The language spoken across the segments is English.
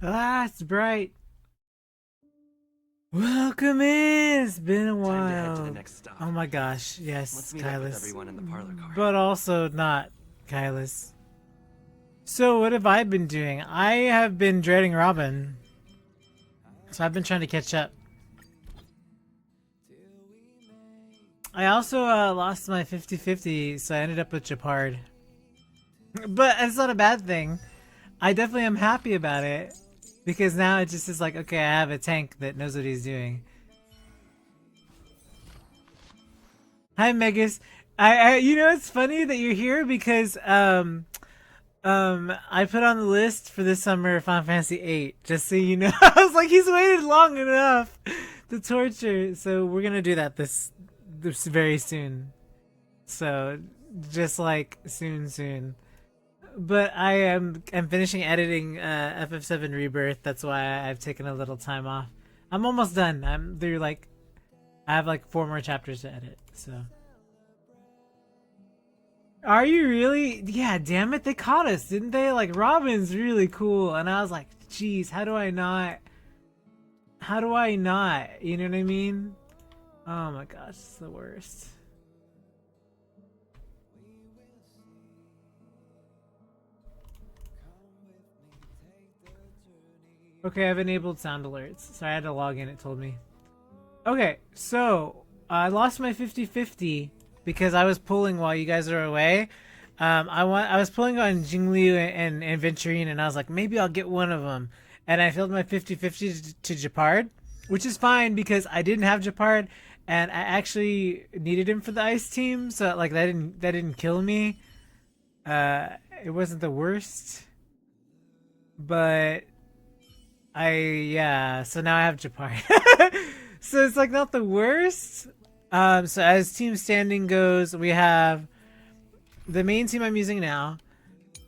Ah, it's bright. Welcome in. It's been a Time to head to the while. next stop. Oh my gosh, Let's yes, meet up with Kylus. everyone in the parlor car. But also not Kylus. So what have I been doing? I have been dreading Robin. So I've been trying to catch up. I also lost my 50-50, so I ended up with Japard. But it's not a bad thing. I definitely am happy about it. Because now it just is like, okay, I have a tank that knows what he's doing. Hi, Megas. You know, it's funny that you're here because, I put on the list for this summer Final Fantasy VIII, just so you know. I was like, he's waited long enough to torture, so we're gonna do that this very soon. So, just like soon. But I'm finishing editing FF7 Rebirth. That's why I've taken a little time off. I'm almost done. I have like 4 more chapters to edit. So. Are you really? Yeah, damn it, they caught us, didn't they? Like Robin's really cool, and I was like, geez, how do I not? How do I not? You know what I mean? Oh my gosh, it's the worst. Okay, I've enabled sound alerts. Sorry, I had to log in, it told me. Okay, so I lost my 50-50 because I was pulling while you guys are away. I was pulling on Jingliu and Venturine, and I was like, maybe I'll get one of them. And I filled my 50-50 to Japard, which is fine because I didn't have Japard, and I actually needed him for the ice team, so like that didn't kill me. Uh, it wasn't the worst, but yeah. So now I have Japard. So it's like not the worst. So as team standing goes, we have the main team I'm using now.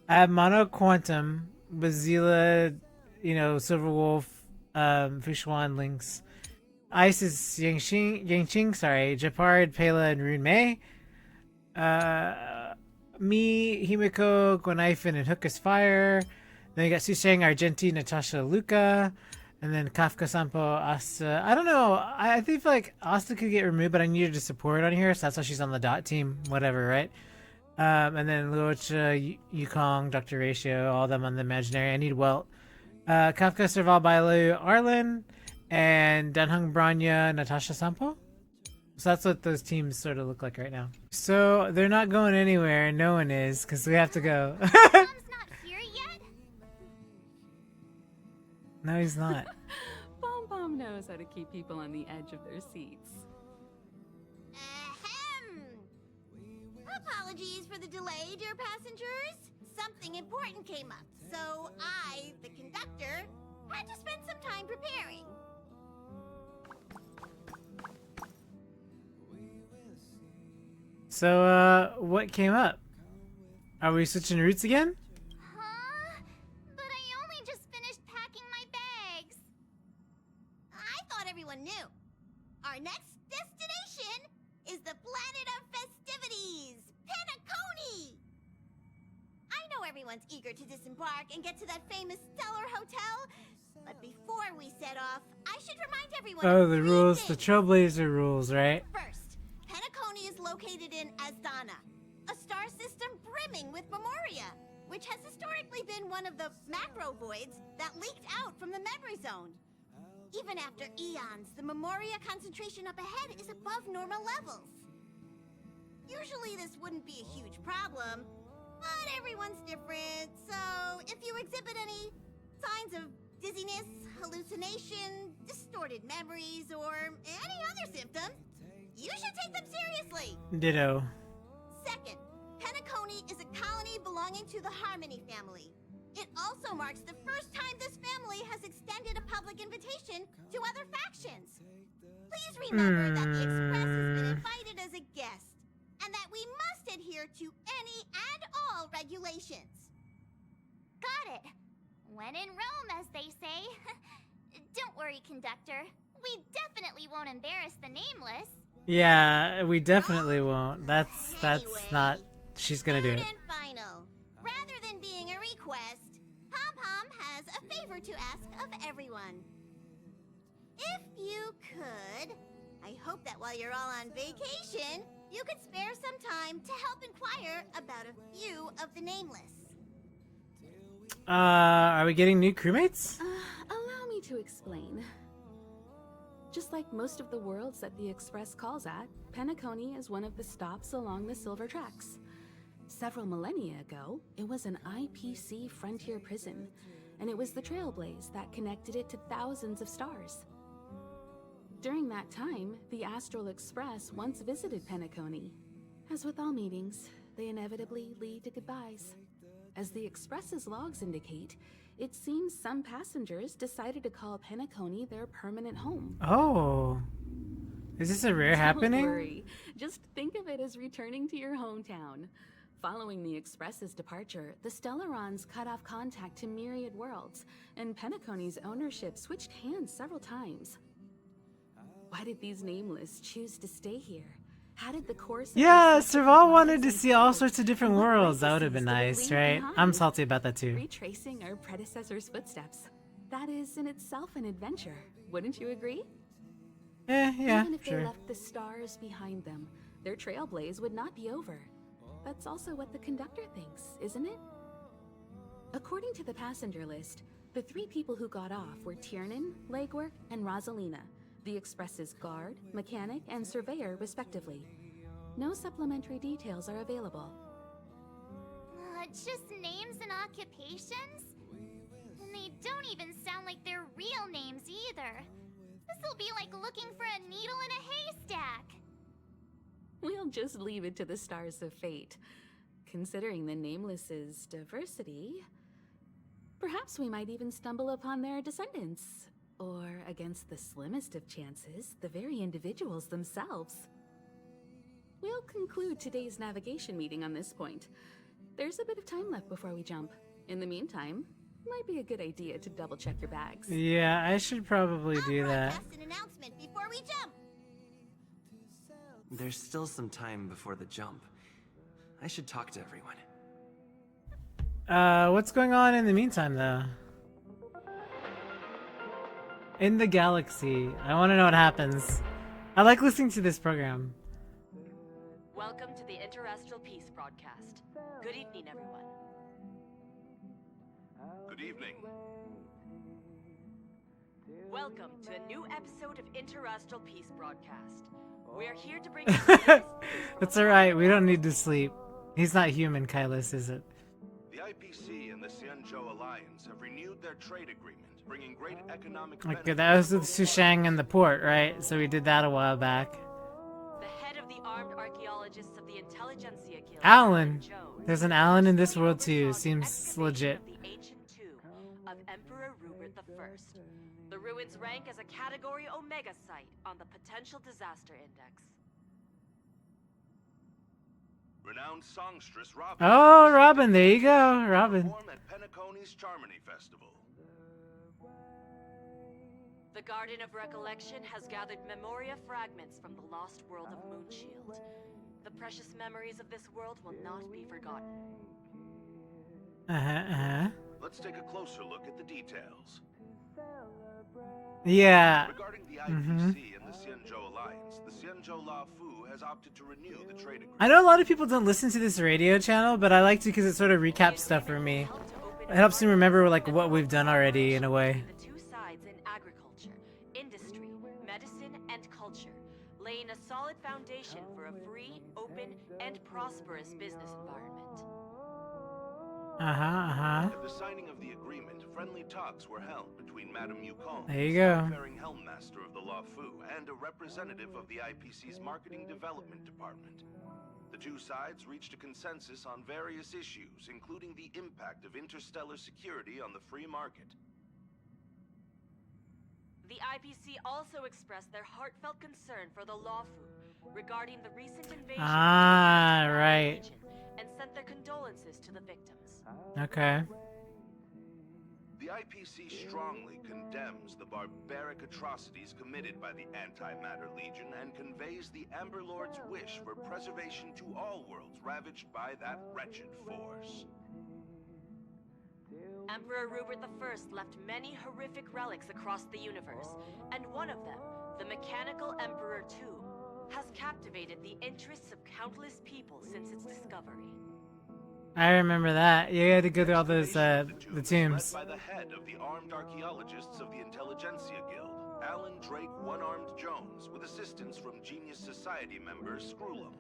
I have Mono Quantum, Bazila, Silverwolf, Fushuan, Lynx. Ice is Yangqing, sorry, Japard, Pela, and Rune Mei. Me, Himiko, Gwenifin, and Hook is Fire. Then you got Susheng, Argenti, Natasha, Luca. And then Kafka, Sampo, Asta. I don't know. I think like Asta could get removed, but I needed to support on here, so that's why she's on the dot team. Whatever, right? And then Luocha, Yukong, Dr. Ratio, all them on the imaginary. I need Welt. Kafka, Serval, Bailu, Arlen, and Danhung, Branya, Natasha, Sampo. So that's what those teams sort of look like right now. So they're not going anywhere. No one is, because we have to go. Mom's not here yet? No, he's not. Bomb Bomb knows how to keep people on the edge of their seats. Ahem. Apologies for the delay, dear passengers. Something important came up, so I, the conductor, had to spend some time preparing. So, what came up? Are we switching routes again? Huh? But I only just finished packing my bags. I thought everyone knew. Our next destination is the planet of festivities, Penacony! I know everyone's eager to disembark and get to that famous Stellar Hotel, but before we set off, I should remind everyone Oh, of the 3 rules, the things. Trailblazer rules, right? First, Penacony is located in Asdana, a star system brimming with Memoria, which has historically been one of the macro voids that leaked out from the memory zone. Even after eons, the Memoria concentration up ahead is above normal levels. Usually this wouldn't be a huge problem, but everyone's different, so if you exhibit any signs of dizziness, hallucination, distorted memories, or any other symptoms, you should take them seriously. Ditto. Second, Penacony is a colony belonging to the Harmony family. It also marks the first time this family has extended a public invitation to other factions. Please remember that the Express has been invited as a guest, and that we must adhere to any and all regulations. Got it. When in Rome, as they say. Don't worry, conductor. We definitely won't embarrass the nameless. Yeah, we definitely won't. That's Anyway, not. She's gonna do third it. and final. Rather than being a request, Pom Pom has has a favor to ask of everyone. If you could, I hope that while you're all on vacation, you could spare some time to help inquire about a few of the nameless. Are we getting new crewmates? Allow me to explain. Just like most of the worlds that the Express calls at, Penacony is one of the stops along the Silver Tracks. Several millennia ago, it was an IPC frontier prison, and it was the Trailblaze that connected it to thousands of stars. During that time, the Astral Express once visited Penacony. As with all meetings, they inevitably lead to goodbyes. As the Express's logs indicate, it seems some passengers decided to call Penacony their permanent home. Oh. Is this a rare happening? Don't worry. Just think of it as returning to your hometown. Following the Express's departure, the Stellarons cut off contact to myriad worlds, and Penacony's ownership switched hands several times. Why did these nameless choose to stay here? How did the course of Yeah, their Serval wanted to lives see all unfold? sorts of different What worlds. That would have legacies been did it nice, leave right? behind? I'm salty about that too. Retracing our predecessor's footsteps. That is in itself an adventure. Wouldn't you agree? Yeah, Even if they sure. left the stars behind them, their trailblaze would not be over. That's also what the conductor thinks, isn't it? According to the passenger list, the 3 people who got off were Tiernan, Legwork, and Rosalina, the Express's guard, mechanic, and surveyor, respectively. No supplementary details are available. Just names and occupations? And they don't even sound like their real names either. This'll be like looking for a needle in a haystack. We'll just leave it to the stars of fate. Considering the Nameless's diversity, perhaps we might even stumble upon their descendants. Or, against the slimmest of chances, the very individuals themselves. We'll conclude today's navigation meeting on this point. There's a bit of time left before we jump. In the meantime, might be a good idea to double-check your bags. Yeah, I should probably do I'll that. broadcast an announcement before we jump. There's still some time before the jump. I should talk to everyone. What's going on in the meantime, though? In the galaxy. I want to know what happens. I like listening to this program. Welcome to the Interastral Peace broadcast. Good evening, everyone. Good evening. Welcome to a new episode of Interastral Peace broadcast. We're here to bring you the latest news from It's the alright, we don't need to sleep. He's not human, Kylus, is it? The IPC and the Xianzhou Alliance have renewed their trade agreement, bringing great economic Okay, benefit. that was with Sushang and the port, right? So we did that a while back. The head of the armed archaeologists of the Intelligentsia Guild, Alan. Jones, There's an Alan in this recently world too. oversaw the Seems excavation legit. of the ancient tomb of Emperor Rupert I. The ruins rank as a Category Omega site on the Potential Disaster Index. Renowned songstress Robin. Oh, Robin, there you go, Robin. Perform at Penacony's Charmony Festival. The Garden of Recollection has gathered memoria fragments from the lost world of Moonshield. The precious memories of this world will not be forgotten. Let's take a closer look at the details. Yeah. Regarding the IPC and the Xianzhou Alliance, the Xianzhou La Fu has opted to renew the trade agreement. I know a lot of people don't listen to this radio channel, but I like to because it sort of recaps stuff for me. It helps me remember like what we've done already in a way. The two sides in agriculture, industry, medicine, and culture, laying a solid foundation for a free, open, and prosperous business environment. At the signing of the agreement, friendly talks were held between Madame Yukong, There you go. faring helmmaster of the La Fu, and a representative of the IPC's Marketing Development Department. The two sides reached a consensus on various issues, including the impact of interstellar security on the free market. The IPC also expressed their heartfelt concern for the Lawfu regarding the recent invasion of the Ah, Gatcha right. region and sent their condolences to the victims. Okay. The IPC strongly condemns the barbaric atrocities committed by the Antimatter Legion and conveys the Amber Lord's wish for preservation to all worlds ravaged by that wretched force. Emperor Rupert I left many horrific relics across the universe, and one of them, the Mechanical Emperor II, has captivated the interests of countless people since its discovery. I remember that. You had to go through all those the tombs. Led by the head of the armed archaeologists of the Intelligentsia Guild, Alan Drake One-Armed Jones, with assistance from Genius Society member Screwlum.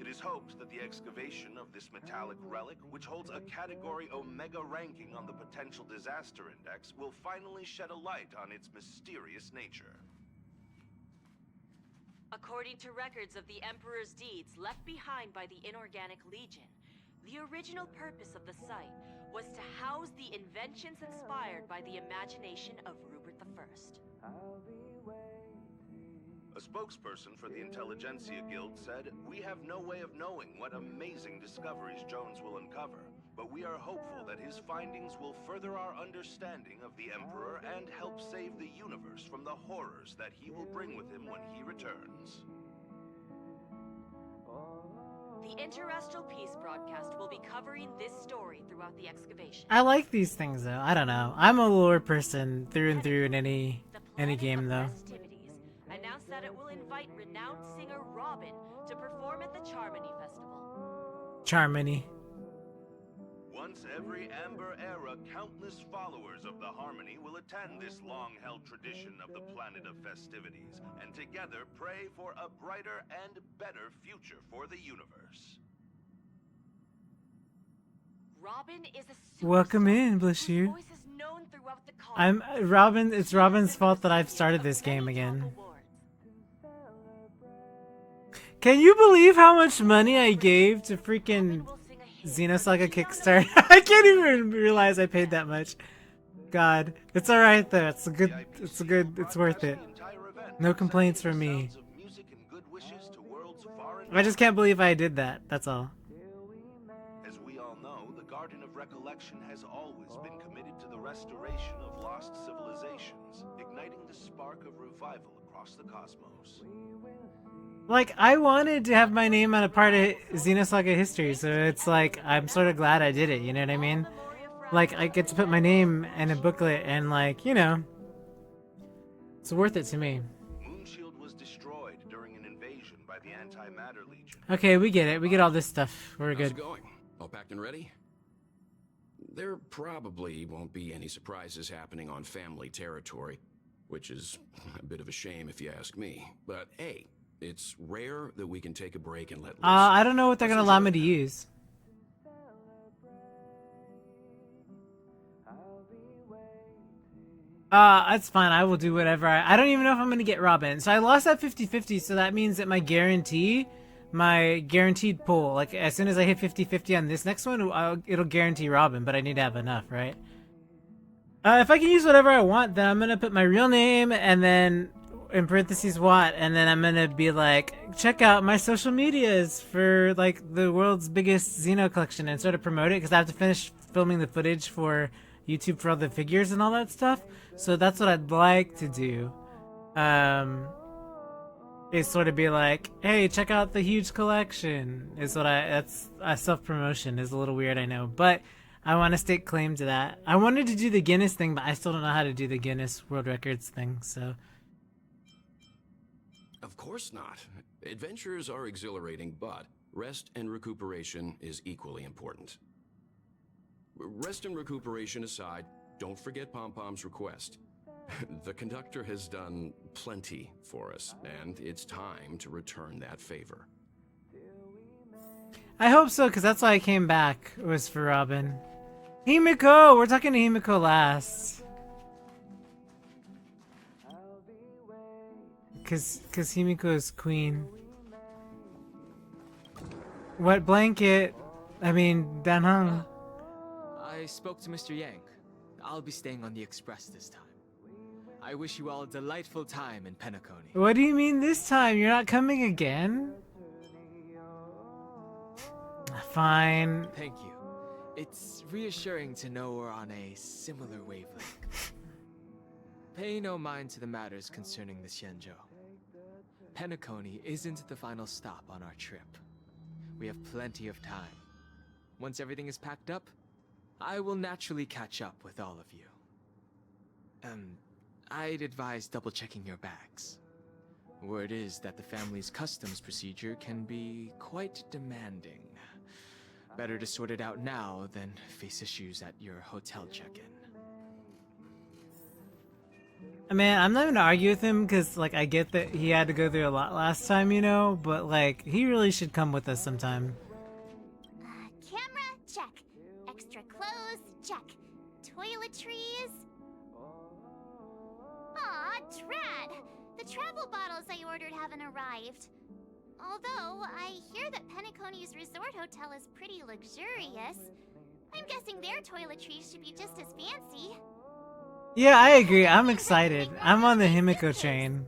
It is hoped that the excavation of this metallic relic, which holds a Category Omega ranking on the Potential Disaster Index, will finally shed a light on its mysterious nature. According to records of the Emperor's deeds left behind by the Inorganic Legion, the original purpose of the site was to house the inventions inspired by the imagination of Rupert I. A spokesperson for the Intelligentsia Guild said, "We have no way of knowing what amazing discoveries Jones will uncover, but we are hopeful that his findings will further our understanding of the Emperor and help save the universe from the horrors that he will bring with him when he returns." The Interastral Peace broadcast will be covering this story throughout the excavation. I like these things though. I don't know. I'm a lore person through and through in any game though. Festivities announced that it will invite renowned singer Robin to perform at the Charmony Festival. Charmony. Once every Amber Era, countless followers of the Harmony will attend this long-held tradition of the Planet of Festivities, and together pray for a brighter and better future for the universe. Robin is a Welcome superstar in, bless whose you. voice is known throughout the I'm continent. Robin. It's Robin's fault that I've started this game again. Can you believe how much money I gave to freaking Xenosaga Kickstart? I can't even realize I paid that much. God, it's all right though. It's worth it. No complaints from me. I just can't believe I did that. That's all. As we all know, the Garden of Recollection has always been committed to the restoration of lost civilizations, igniting the spark of revival across the cosmos. Like, I wanted to have my name on a part of Xenosaga history, so it's like, I'm sort of glad I did it, you know what I mean? Like, I get to put my name in a booklet, and like, you know, it's worth it to me. Moonshield was destroyed during an invasion by the Antimatter Legion. Okay, we get it. We get all this stuff. We're How's good. it going? All packed and ready? There probably won't be any surprises happening on family territory, which is a bit of a shame if you ask me. But hey, it's rare that we can take a break and let loose. I don't know what they're gonna allow me to use. That's fine. I will do whatever. I don't even know if I'm gonna get Robin. So I lost that 50-50, so that means that my guaranteed pull, like as soon as I hit 50-50 on this next one, it'll guarantee Robin, but I need to have enough, right? If I can use whatever I want, then I'm gonna put my real name and then in parentheses Watte, and then I'm gonna be like, check out my social medias for like the world's biggest Xeno collection and sort of promote it, because I have to finish filming the footage for YouTube for all the figures and all that stuff. So that's what I'd like to do. Is sort of be like, hey, check out the huge collection. That's self-promotion is a little weird, I know, but I want to stake claim to that. I wanted to do the Guinness thing, but I still don't know how to do the Guinness World Records thing, so. Of course not. Adventures are exhilarating, but rest and recuperation is equally important. Rest and recuperation aside, don't forget Pom-Pom's request. The conductor has done plenty for us, and it's time to return that favor. I hope so, because that's why I came back, was for Robin. Himiko! We're talking to Himiko last. Because Himiko is queen. What blanket? I mean, Danhang. I spoke to Mr. Yang. I'll be staying on the express this time. I wish you all a delightful time in Penacony. What do you mean this time? You're not coming again? Fine. Thank you. It's reassuring to know we're on a similar wavelength. Pay no mind to the matters concerning the Xianzhou. Penacony isn't the final stop on our trip. We have plenty of time. Once everything is packed up, I will naturally catch up with all of you. I'd advise double-checking your bags. Word is that the family's customs procedure can be quite demanding. Better to sort it out now than face issues at your hotel check-in. Man, I'm not gonna argue with him because, like, I get that he had to go through a lot last time, you know, but, like, he really should come with us sometime. Camera, check. Extra clothes, check. Toiletries. Aw, Drad! The travel bottles I ordered haven't arrived. Although, I hear that Penacony's resort hotel is pretty luxurious. I'm guessing their toiletries should be just as fancy. Yeah, I agree. I'm excited. I'm on the Himiko train.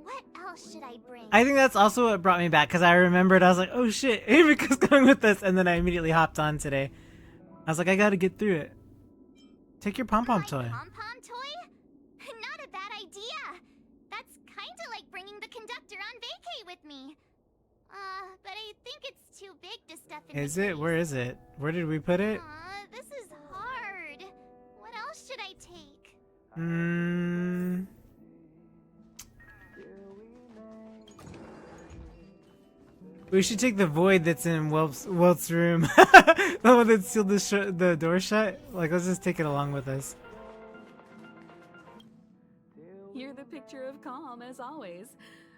What else should I bring? I think that's also what brought me back, because I remembered, I was like, oh shit, Himiko's going with us, and then I immediately hopped on today. I was like, I gotta get through it. Take your pom-pom toy. Pom-pom toy? Not a bad idea. That's kinda like bringing the conductor on vacay with me. But I think it's too big to stuff in Is the it? case. Where is it? Where did we put it? This is hard. What else should I take? We should take the void that's in Welt's room. The one that sealed the door shut. Like, let's just take it along with us. You're the picture of calm, as always.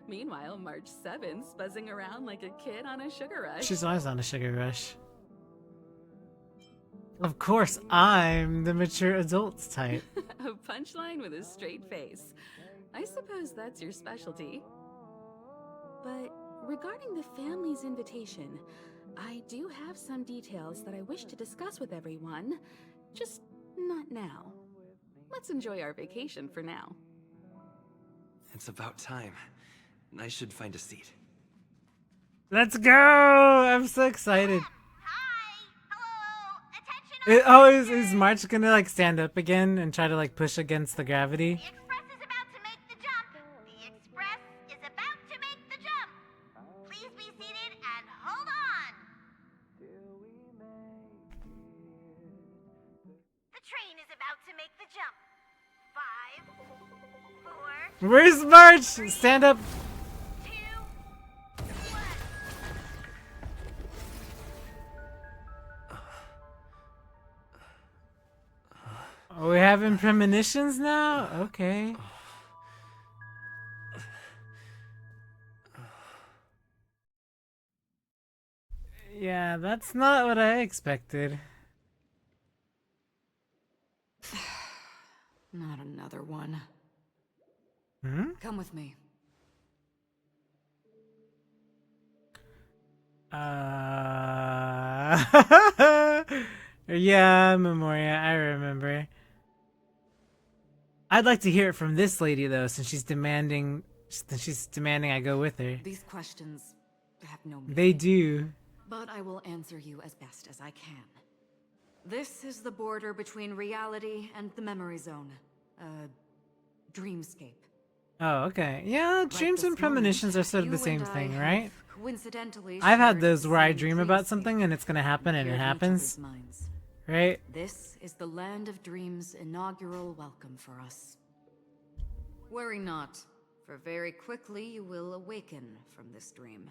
Meanwhile, March 7th's buzzing around like a kid on a sugar rush. She's always on a sugar rush. Of course, I'm the mature adults type. A punchline with a straight face. I suppose that's your specialty. But regarding the family's invitation, I do have some details that I wish to discuss with everyone. Just not now. Let's enjoy our vacation for now. It's about time. I should find a seat. Let's go! I'm so excited. Hi! Hello! Attention! Is March gonna like stand up again and try to like push against the gravity? The Express is about to make the jump. The Express is about to make the jump. Please be seated and hold on. The train is about to make the jump. 5, 4, Where's March? Stand up. 2, 1. Are we having premonitions now? Okay. Yeah, that's not what I expected. Not another one. Hmm? Come with me. Yeah, Memoria, I remember. I'd like to hear it from this lady though, since she's demanding I go with her. These questions have no meaning. They do. But I will answer you as best as I can. This is the border between reality and the memory zone. Dreamscape. Oh, okay. Yeah, Right dreams this and premonitions moment, are sort of the you same and I thing, have right? Coincidentally, I've had shared those the where I same dream about dreamscape something and it's gonna happen and it here in each happens, other's minds. right? This is the Land of Dreams' inaugural welcome for us. Worry not, for very quickly you will awaken from this dream.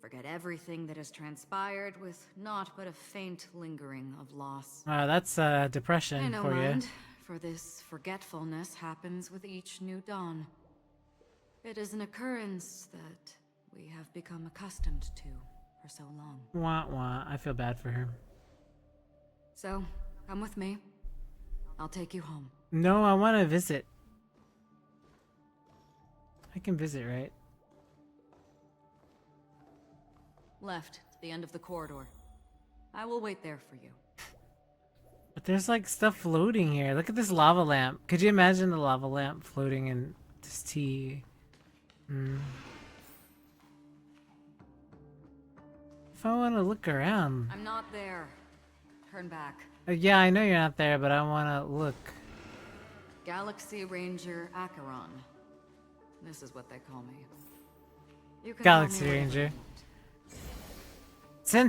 Forget everything that has transpired with naught but a faint lingering of loss. That's depression I know, for you. mind, for this forgetfulness happens with each new dawn. It is an occurrence that we have become accustomed to for so long. Wah wah. I feel bad for her. So, come with me. I'll take you home. No, I want to visit. I can visit, right? Left, to the end of the corridor. I will wait there for you. But there's like stuff floating here. Look at this lava lamp. Could you imagine the lava lamp floating in this tea? If I want to look around. I'm not there. Turn back. Yeah, I know you're not there, but I want to look. Galaxy Ranger Acheron. This is what they call me. You can Galaxy call me whatever Ranger. you want.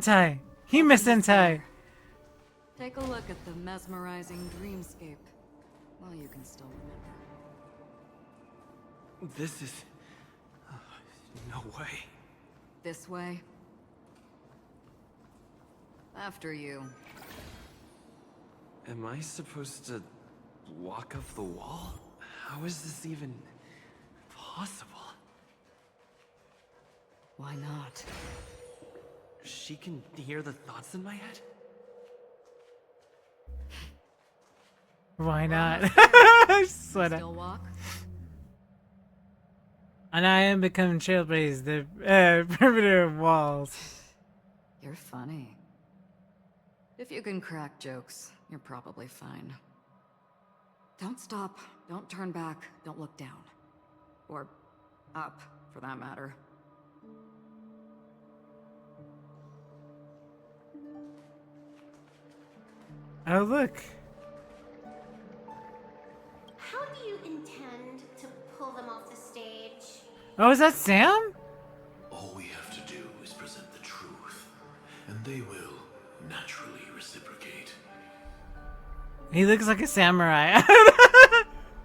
Sentai! Hime Sentai! Take a look at the mesmerizing dreamscape while you can still remember. This is... no way. This way. After you. Am I supposed to walk up the wall? How is this even possible? Why not? She can hear the thoughts in my head? Why not? I swear. Still walk? And I am becoming trailblaze the perimeter of walls. You're funny. If you can crack jokes, you're probably fine. Don't stop, don't turn back, don't look down. Or up, for that matter. Oh, look. How do you intend to pull them off the stage? Oh, is that Sam? All we have to do is present the truth, and they will naturally reciprocate. He looks like a samurai.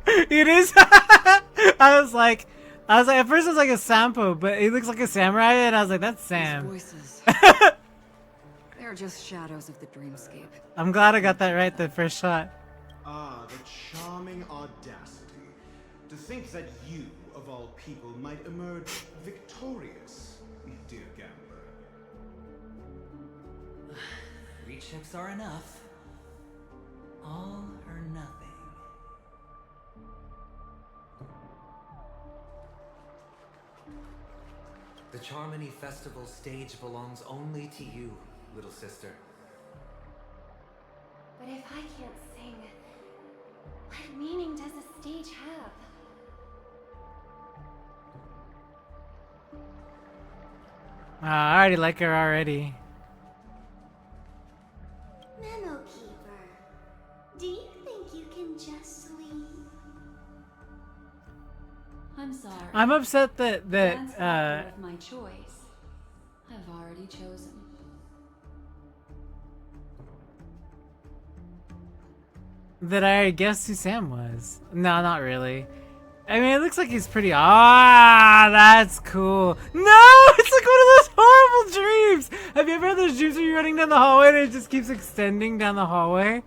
It is. I was like, at first it was like a Sampo, but he looks like a samurai, and I was like, that's Sam. These voices. They're just shadows of the dreamscape. I'm glad I got that right the first shot. Ah, the charming audacity. To think that you, of all people, might emerge victorious, dear gambler. 3 chips are enough. All or nothing. The Charmony Festival stage belongs only to you, little sister. But if I can't sing, what meaning does a stage have? I already like her already. Memo Keeper, do you think you can just leave? I'm sorry. I'm upset that That's not part of my choice. I've already chosen. that I guessed who Sam was. No, not really. I mean, it looks like he's pretty. Ah, that's cool. No, it's like one of those horrible dreams. Have you ever had those dreams where you're running down the hallway and it just keeps extending down the hallway?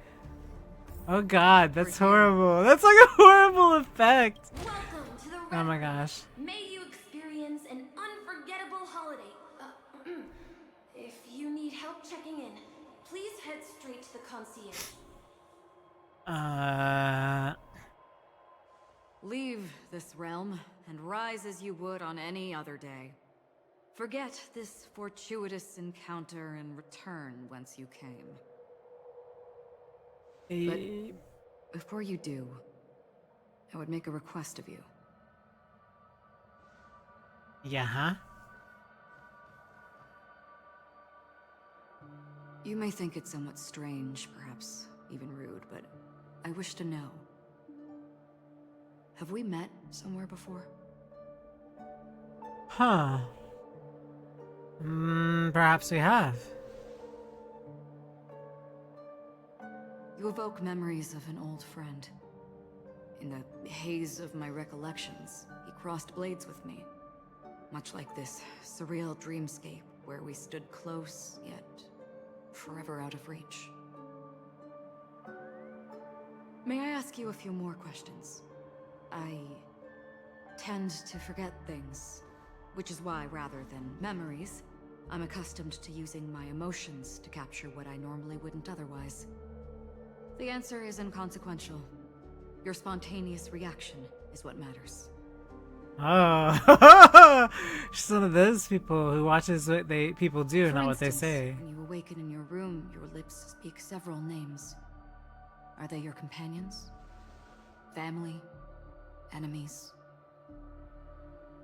Oh God, that's horrible. That's like a horrible effect. Welcome to the Oh my gosh. May you experience an unforgettable holiday. If you need help checking in, please head straight to the concierge. Leave this realm and rise as you would on any other day. Forget this fortuitous encounter and return whence you came. But before you do, I would make a request of you. Yeah, huh? You may think it somewhat strange, perhaps even rude, but I wish to know. Have we met somewhere before? Huh. Perhaps we have. You evoke memories of an old friend. In the haze of my recollections, he crossed blades with me. Much like this surreal dreamscape where we stood close, yet forever out of reach. May I ask you a few more questions? I tend to forget things, which is why, rather than memories, I'm accustomed to using my emotions to capture what I normally wouldn't otherwise. The answer is inconsequential. Your spontaneous reaction is what matters. Oh, she's one of those people who watches what people do, For not what they instance, say. When you awaken in your room, your lips speak several names. Are they your companions? Family? Enemies?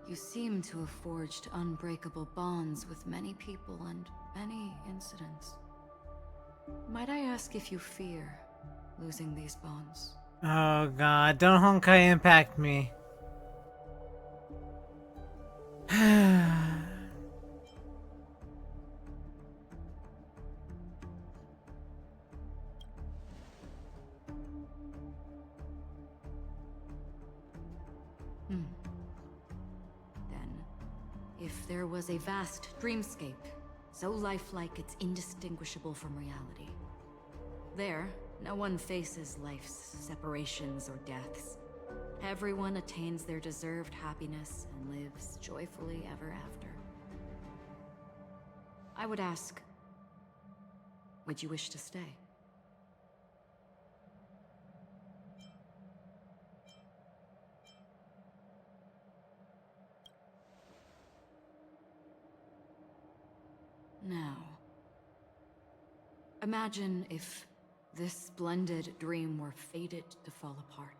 You seem to have forged unbreakable bonds with many people and many incidents. Might I ask if you fear losing these bonds? Oh God, don't Honkai impact me. Then, if there was a vast dreamscape, so lifelike it's indistinguishable from reality, there, no one faces life's separations or deaths. Everyone attains their deserved happiness and lives joyfully ever after. I would ask, would you wish to stay? Now, imagine if this splendid dream were fated to fall apart.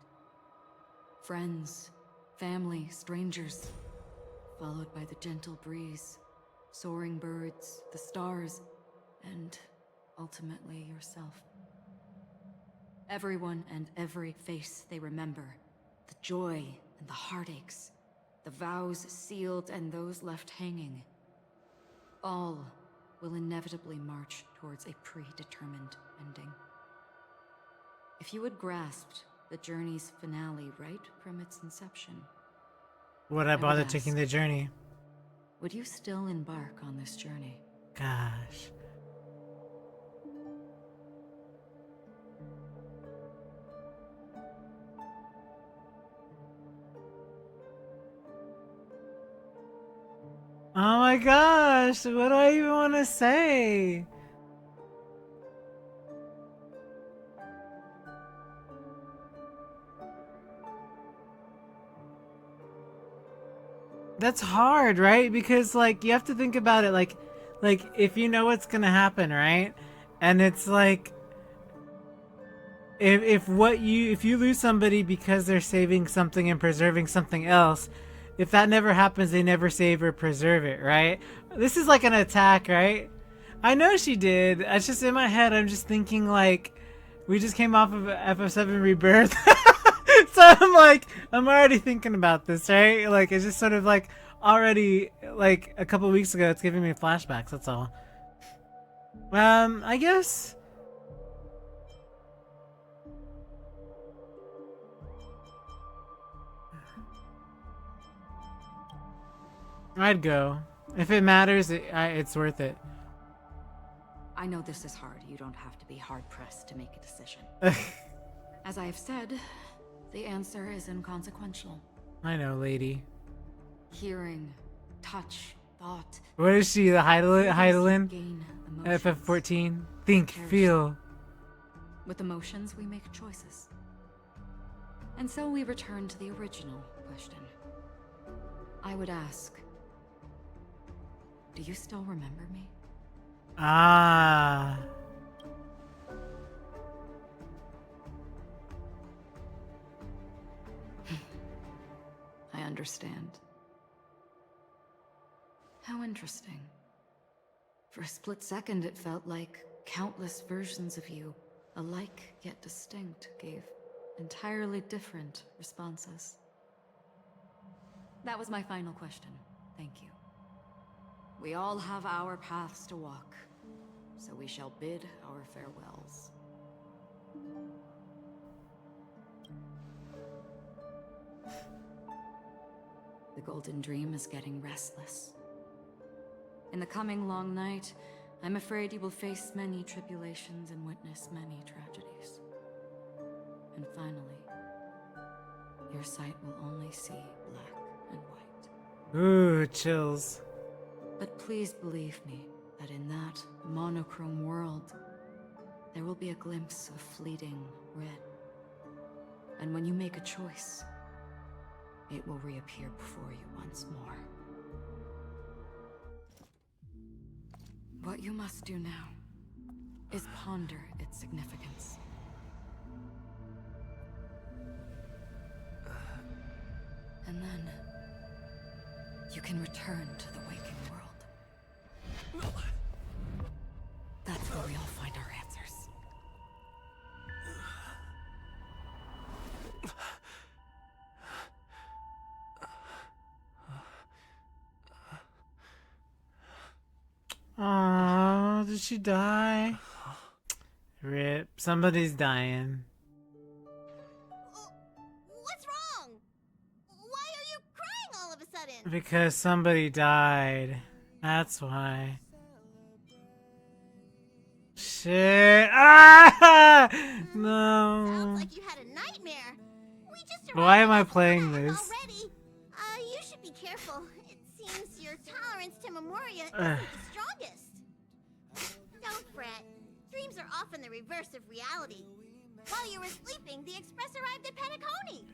Friends, family, strangers, followed by the gentle breeze, soaring birds, the stars, and ultimately yourself. Everyone and every face they remember, the joy and the heartaches, the vows sealed and those left hanging, all will inevitably march towards a predetermined ending. If you had grasped the journey's finale right from its inception, Would I bother taking the journey? would you still embark on this journey? Gosh. Oh my gosh, what do I even want to say? That's hard, right? Because like you have to think about it like if you know what's gonna happen, right? And it's like if you lose somebody because they're saving something and preserving something else, if that never happens, they never save or preserve it, right? This is like an attack, right? I know she did. It's just in my head. I'm just thinking like we just came off of FF7 Rebirth. So I'm already thinking about this, right? Like it's just sort of like already like a couple weeks ago. It's giving me flashbacks. That's all. I guess. I'd go. If it matters, it's worth it. I know this is hard. You don't have to be hard-pressed to make a decision. As I have said, the answer is inconsequential. I know, lady. Hearing, touch, thought. What is she, the Heidelin? Gain FF14? Think, feel. With emotions, we make choices. And so we return to the original question. I would ask, do you still remember me? Ah. I understand. How interesting. For a split second, it felt like countless versions of you, alike yet distinct, gave entirely different responses. That was my final question. Thank you. We all have our paths to walk, so we shall bid our farewells. The Golden Dream is getting restless. In the coming long night, I'm afraid you will face many tribulations and witness many tragedies. And finally, your sight will only see black and white. Ooh, chills. But please believe me that in that monochrome world, there will be a glimpse of fleeting red. And when you make a choice, it will reappear before you once more. What you must do now is ponder its significance. And then you can return to the waking world. That's where we all find our answers. Oh, did she die? Rip. Somebody's dying. What's wrong? Why are button. Because somebody died. That's why. Shit. Ah! No. Sounds like you had a nightmare. We just Why am I arrived playing already. this? You should be careful. It seems your tolerance to Memoria isn't the strongest. Don't fret. Dreams are often the reverse of reality. While you were sleeping, the express arrived at Penacony.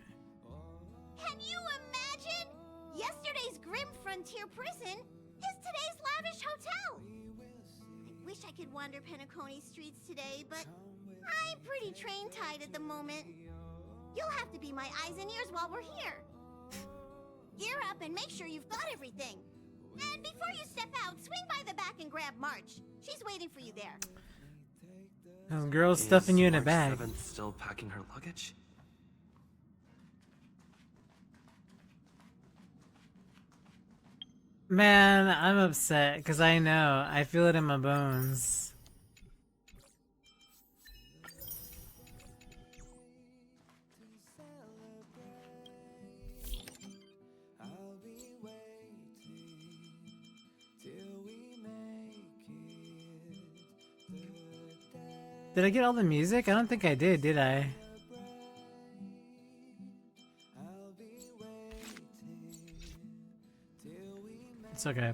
Can you imagine? Yesterday's grim frontier prison is today's lavish hotel. I wish I could wander Penacony streets today, but I'm pretty train-tied at the moment. You'll have to be my eyes and ears while we're here. Gear up and make sure you've got everything. And before you step out, swing by the back and grab March. She's waiting for you there. Some girl's stuffing you in a March bag. 7th still packing her luggage? Man, I'm upset because I know. I feel it in my bones. Did I get all the music? I don't think I did I? It's okay.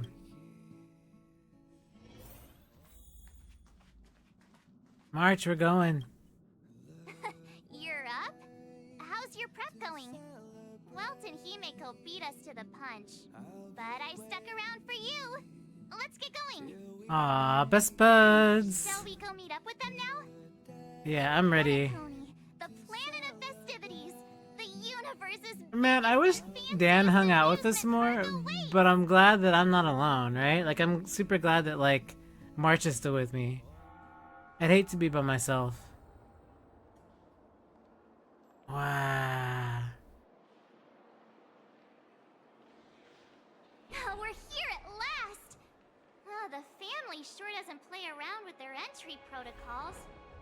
March, we're going. You're up? How's your prep going? Watte and Himeko beat us to the punch, but I stuck around for you. Let's get going. Aw, best buds. Shall we go meet up with them now? Yeah, I'm ready. The planet of festivities. The universe is Man, I wish Dan hung out with us more, but I'm glad that I'm not alone, right? Like, I'm super glad that, like, March is still with me. I'd hate to be by myself. Wow. We're here at last. Oh, the family sure doesn't play around with their entry protocols.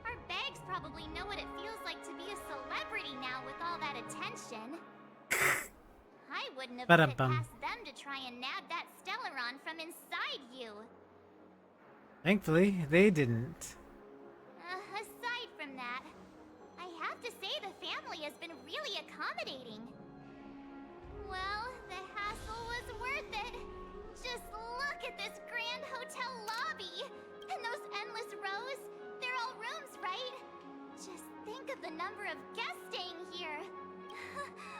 Our bags probably know what it feels like to be a celebrity now with all that attention. I wouldn't have put it past them to try and nab that Stellaron from inside you. Thankfully, they didn't. Aside from that, I have to say the family has been really accommodating. Well, the hassle was worth it. Just look at this grand hotel lobby. And those endless rows. They're all rooms, right? Just think of the number of guests staying here.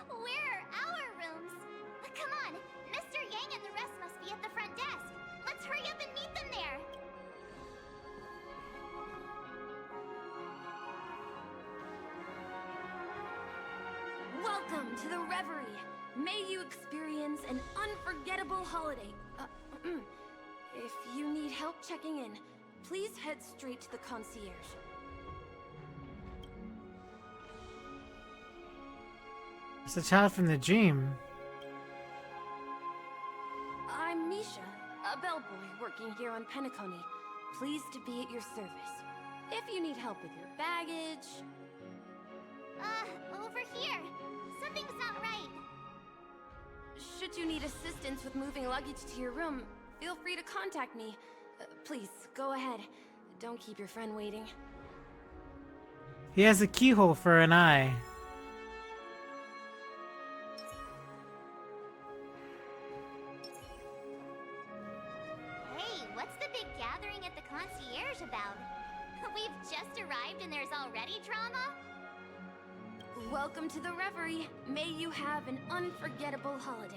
Where are our rooms? Come on, Mr. Yang and the rest must be at the front desk. Let's hurry up and meet them there. Welcome to the Reverie. May you experience an unforgettable holiday. If you need help checking in, please head straight to the concierge. It's a child from the dream. I'm Misha, a bellboy working here on Penacony. Pleased to be at your service. If you need help with your baggage... Over here. Something's not right. Should you need assistance with moving luggage to your room, feel free to contact me. Please, go ahead. Don't keep your friend waiting. He has a keyhole for an eye. Hey, what's the big gathering at the concierge about? We've just arrived and there's already drama? Welcome to the Reverie. May you have an unforgettable holiday.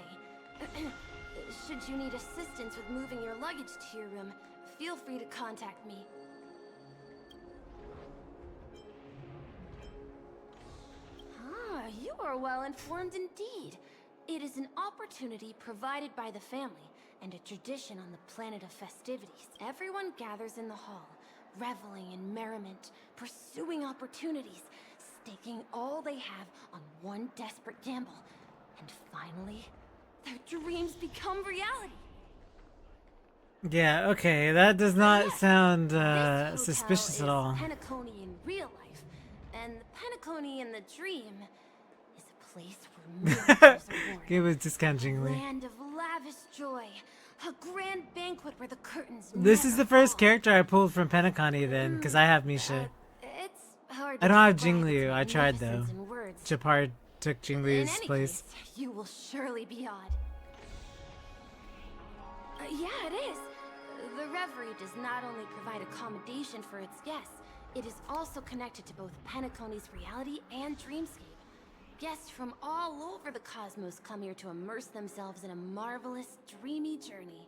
Should you need assistance with moving your luggage to your room, feel free to contact me. Ah, you are well informed indeed. It is an opportunity provided by the family and a tradition on the planet of festivities. Everyone gathers in the hall, reveling in merriment, pursuing opportunities, staking all they have on one desperate gamble. And finally, their dreams become reality. Yeah, okay, that does not sound suspicious at all. Penacony in real life, and Penacony in the dream is a place where miracles are born. Give it discountingly. A land of lavish joy. A grand banquet where the curtains This is never the first fall. character I pulled from Penacony then, because I have Misha. It's hard I to don't have describe Jingliu. its I tried though. magnificence in words. Japar took In Jingliu's any place. case, you will surely be awed. Yeah, it is. The Reverie does not only provide accommodation for its guests, it is also connected to both Penacony's reality and dreamscape. Guests from all over the cosmos come here to immerse themselves in a marvelous, dreamy journey.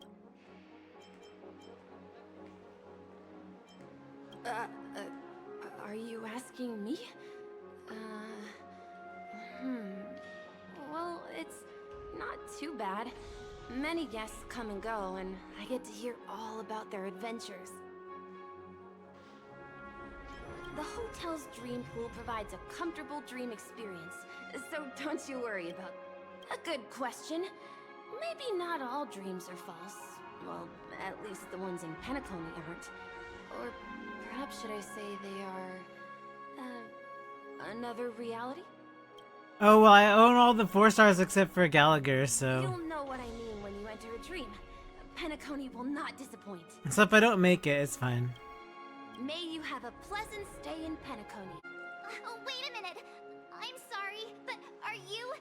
Are you asking me? Well, it's not too bad. Many guests come and go, and I get to hear all about their adventures. The hotel's dream pool provides a comfortable dream experience, so don't you worry about a good question. Maybe not all dreams are false. Well, at least the ones in Penacony aren't. Or perhaps should I say they are, another reality? Oh, well, I own all the 4 stars except for Gallagher, so... You'll know what I mean when you enter a dream. Penacony will not disappoint. So if I don't make it, it's fine. May you have a pleasant stay in Penacony. Oh, wait a minute. I'm sorry, but are you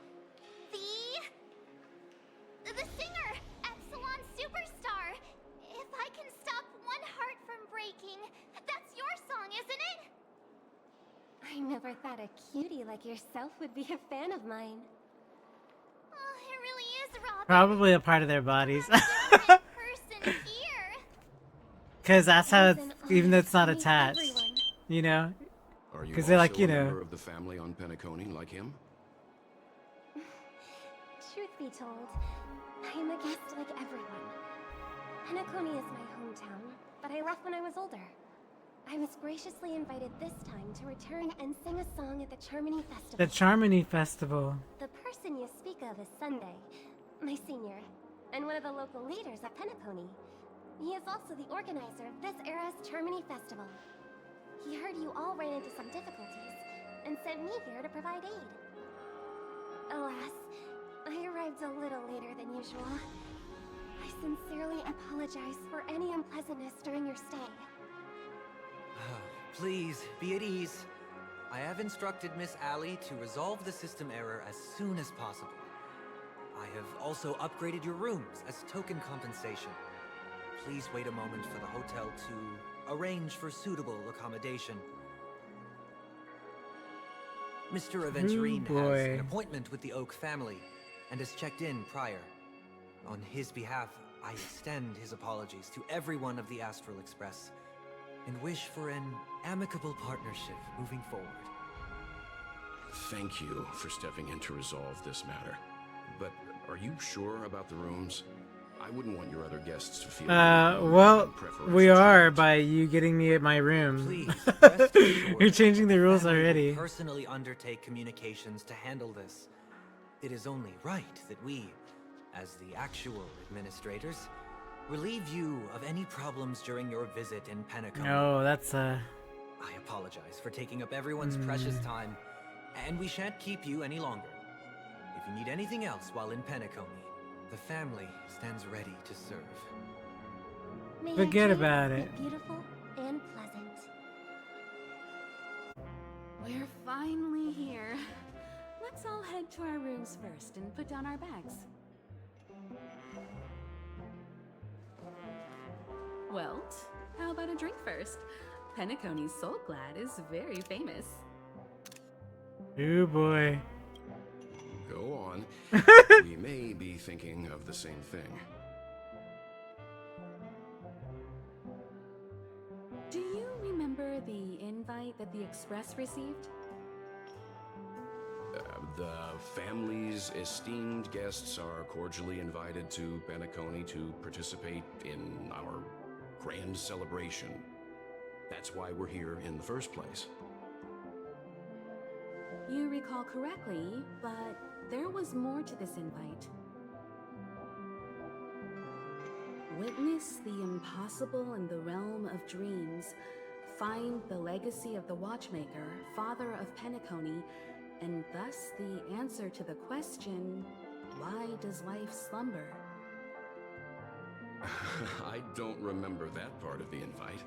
the singer, Epsilon Superstar? If I can stop one heart from breaking, that's your song, isn't it? I never thought a cutie like yourself would be a fan of mine. Oh, it really is, Robin. Probably a part of their bodies. Person here. Because that's how it's, even though it's not Meet attached. everyone. You know? Are you 'Cause they're like, also you a know- member of the family on Penacony like him? Truth be told, I am a guest like everyone. Penacony is my hometown, but I left when I was older. I was graciously invited this time to return and sing a song at the Charmony Festival. The Charmony Festival. The person you speak of is Sunday, my senior, and one of the local leaders at Penacony. He is also the organizer of this era's Charmony Festival. He heard you all ran into some difficulties, and sent me here to provide aid. Alas, I arrived a little later than usual. I sincerely apologize for any unpleasantness during your stay. Please, be at ease. I have instructed Miss Allie to resolve the system error as soon as possible. I have also upgraded your rooms as token compensation. Please wait a moment for the hotel to arrange for suitable accommodation. Mr. Aventurine has boy. an appointment with the Oak family and has checked in prior. On his behalf, I extend his apologies to everyone of the Astral Express and wish for an amicable partnership moving forward. Thank you for stepping in to resolve this matter. But are you sure about the rooms? I wouldn't want your other guests to feel... Well, preferential we are treatment. by you getting me at my room. Please, rest assured You're changing the rules family will already. personally undertake communications to handle this. It is only right that we, as the actual administrators, relieve you of any problems during your visit in Penacony. No, that's I apologize for taking up everyone's precious time, and we shan't keep you any longer. If you need anything else while in Penacony, the family stands ready to serve. May Forget your dreams about be it. beautiful and pleasant. We're finally here. Let's all head to our rooms first and put down our bags. Well, how about a drink first? Penacony's Soul Glad is very famous. Oh boy. Go on. We may be thinking of the same thing. Do you remember the invite that the Express received? The family's esteemed guests are cordially invited to Penacony to participate in our grand celebration. That's why we're here in the first place. You recall correctly, but there was more to this invite. Witness the impossible in the realm of dreams. Find the legacy of the Watchmaker, father of Penacony, and thus the answer to the question, why does life slumber? I don't remember that part of the invite.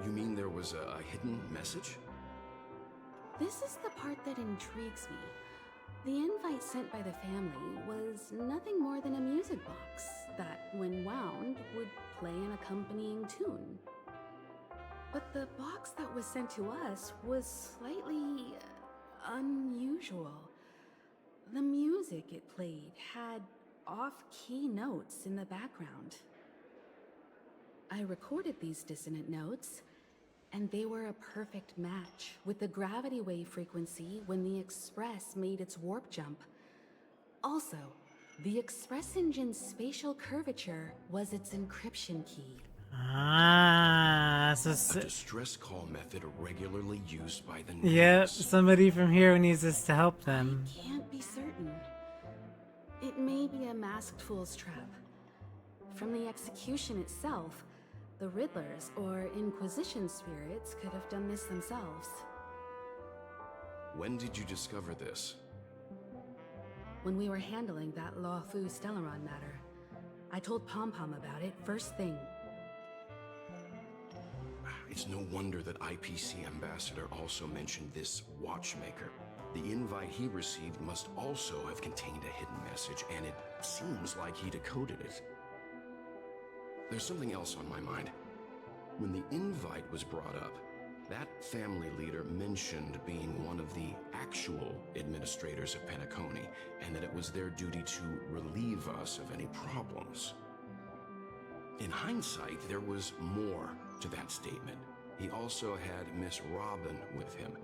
You mean there was a hidden message? This is the part that intrigues me. The invite sent by the family was nothing more than a music box that, when wound, would play an accompanying tune. But the box that was sent to us was slightly unusual. The music it played had off-key notes in the background. I recorded these dissonant notes, and they were a perfect match with the gravity wave frequency when the Express made its warp jump. Also, the Express engine's spatial curvature was its encryption key. Ah, so A distress call method regularly used by the yep, somebody from here needs this to help them. I can't be certain. It may be a masked fool's trap. From the execution itself, the Riddlers or Inquisition spirits could have done this themselves. When did you discover this? When we were handling that Lawfu Stellaron matter, I told Pom-Pom about it first thing. It's no wonder that IPC Ambassador also mentioned this watchmaker. The invite he received must also have contained a hidden message, and it seems like he decoded it. There's something else on my mind. When the invite was brought up, that family leader mentioned being one of the actual administrators of Penacony, and that it was their duty to relieve us of any problems. In hindsight, there was more to that statement. He also had Miss Robin with him.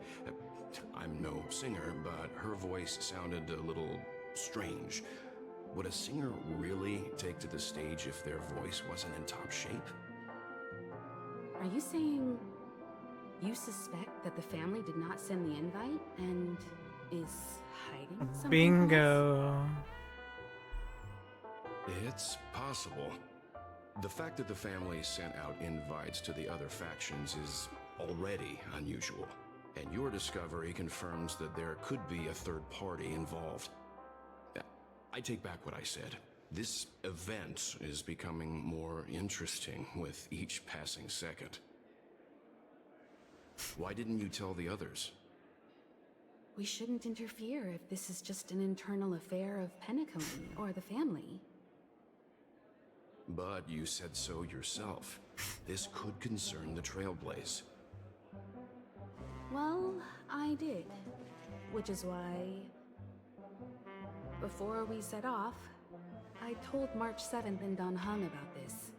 I'm no singer, but her voice sounded a little strange. Would a singer really take to the stage if their voice wasn't in top shape? Are you saying you suspect that the family did not send the invite and is hiding something? Bingo. It's possible. The fact that the family sent out invites to the other factions is already unusual, and your discovery confirms that there could be a third party involved. I take back what I said. This event is becoming more interesting with each passing second. Why didn't you tell the others? We shouldn't interfere if this is just an internal affair of Penacony or the family. But you said so yourself. This could concern the Trailblaze. Well, I did. Which is why, before we set off, I told March 7th and Don Hung about this.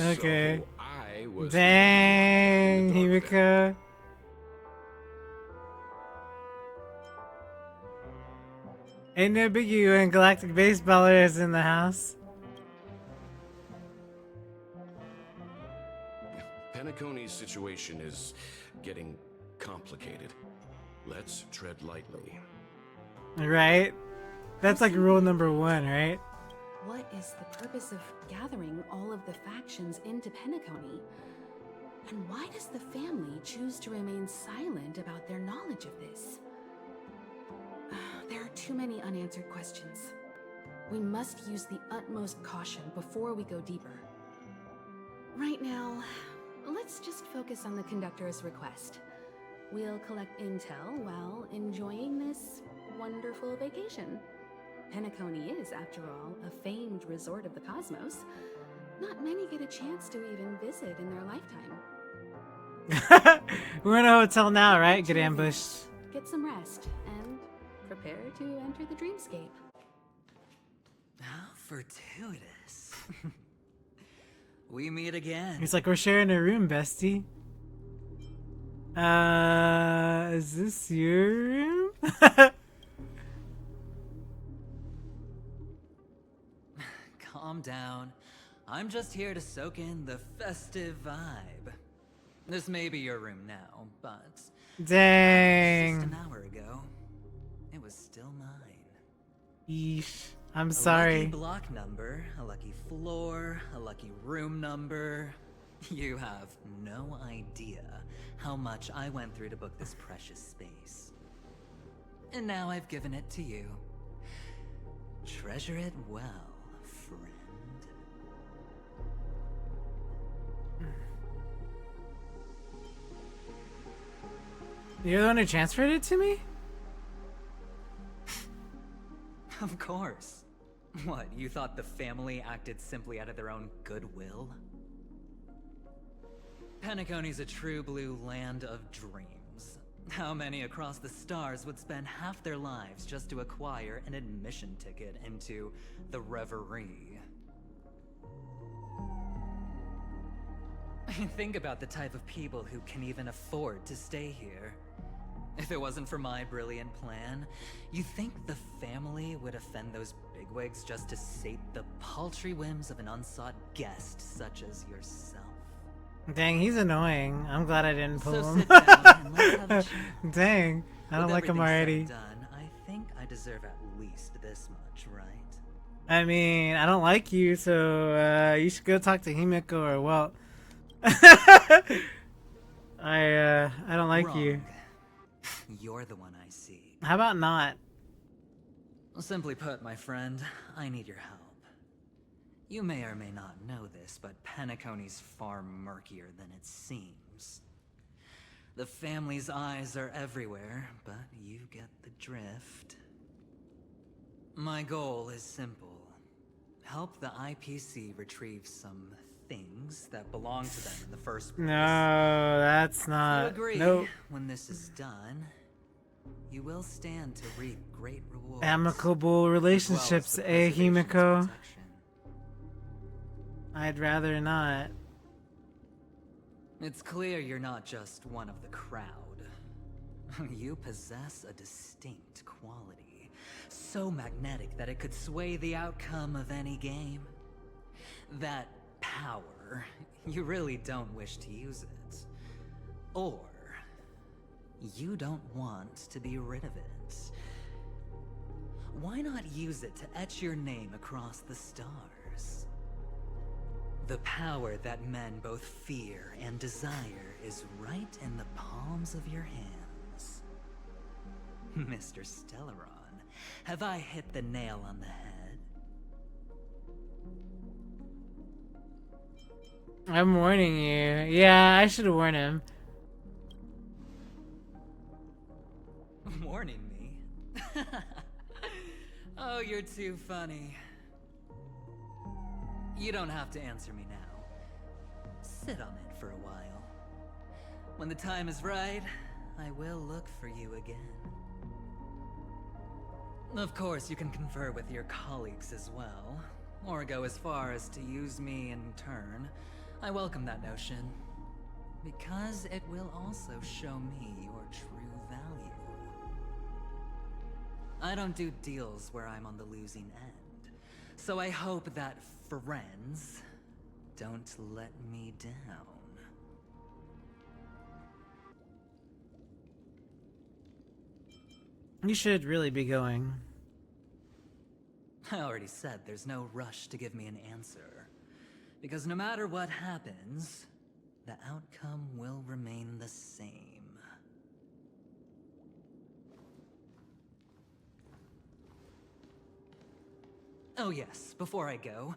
Okay. So I was dang, Himiko. Ain't no biggie when Galactic Baseballer is in the house. Penacony's situation is getting complicated. Let's tread lightly. Right? That's like rule number 1, right? What is the purpose of gathering all of the factions into Penacony? And why does the family choose to remain silent about their knowledge of this? There are too many unanswered questions. We must use the utmost caution before we go deeper. Right now, let's just focus on the conductor's request. We'll collect intel while enjoying this wonderful vacation. Penacony is, after all, a famed resort of the cosmos. Not many get a chance to even visit in their lifetime. We're in a hotel now, right? Get ambushed. Get some rest and prepare to enter the dreamscape. How fortuitous. We meet again. He's like, we're sharing a room, bestie. Is this your room? Calm down. I'm just here to soak in the festive vibe. This may be your room now, but dang. just an hour ago, it was still mine. Yeesh. I'm A sorry. lucky block number, a lucky floor, a lucky room number. You have no idea how much I went through to book this precious space. And now I've given it to you. Treasure it well, friend. You're the one who transferred it to me? Of course. What, you thought the family acted simply out of their own goodwill? Penacony's a true blue land of dreams. How many across the stars would spend half their lives just to acquire an admission ticket into the Reverie? Think about the type of people who can even afford to stay here. If it wasn't for my brilliant plan, you think the family would offend those bigwigs just to sate the paltry whims of an unsought guest such as yourself? Dang, he's annoying. I'm glad I didn't pull So him. sit down and let's have a chat. Dang, I don't With like him everything said already. and done, I think I deserve at least this much, right? I mean, I don't like you, so you should go talk to Himiko or Walt. I don't like you. Wrong. You're the one I see. How about not? Simply put, my friend, I need your help. You may or may not know this, but Penacony's far murkier than it seems. The family's eyes are everywhere, but you get the drift. My goal is simple. Help the IPC retrieve some things that belong to them in the first place. No, that's not. You agree, Nope. when this is done, you will stand to reap great rewards. Amicable relationships, the eh, preservation of Himiko? protection. I'd rather not. It's clear you're not just one of the crowd. You possess a distinct quality, so magnetic that it could sway the outcome of any game. That power, you really don't wish to use it. Or, you don't want to be rid of it. Why not use it to etch your name across the stars? The power that men both fear and desire is right in the palms of your hands. Mr. Stellaron, have I hit the nail on the head? I'm warning you. Yeah, I should have warned him. Warning me? Oh, you're too funny. You don't have to answer me now. Sit on it for a while. When the time is right, I will look for you again. Of course, you can confer with your colleagues as well, or go as far as to use me in turn. I welcome that notion, because it will also show me your true value. I don't do deals where I'm on the losing end, so I hope that friends don't let me down. You should really be going. I already said there's no rush to give me an answer, because no matter what happens, the outcome will remain the same. Oh yes, before I go,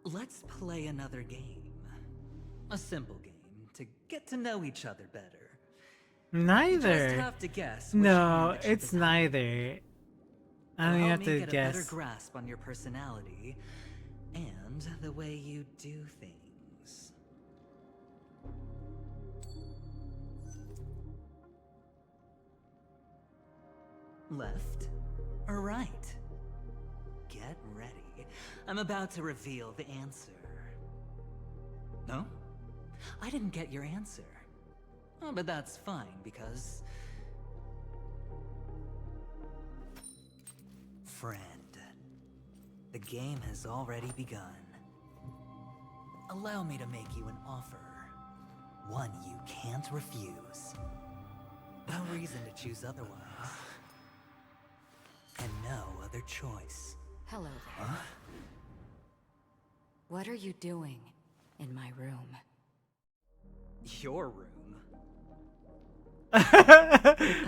let's play another game. A simple game to get to know each other better. Neither. Just have to guess which No, hand that you it's become. neither. I don't even It'll have help to me get a better guess. grasp on your personality and the way you do things. Left or right? Get ready. I'm about to reveal the answer. No? I didn't get your answer. Oh, but that's fine, because... Friend, the game has already begun. Allow me to make you an offer. One you can't refuse. No reason to choose otherwise. And no other choice. Hello there. Huh? What are you doing in my room? Your room?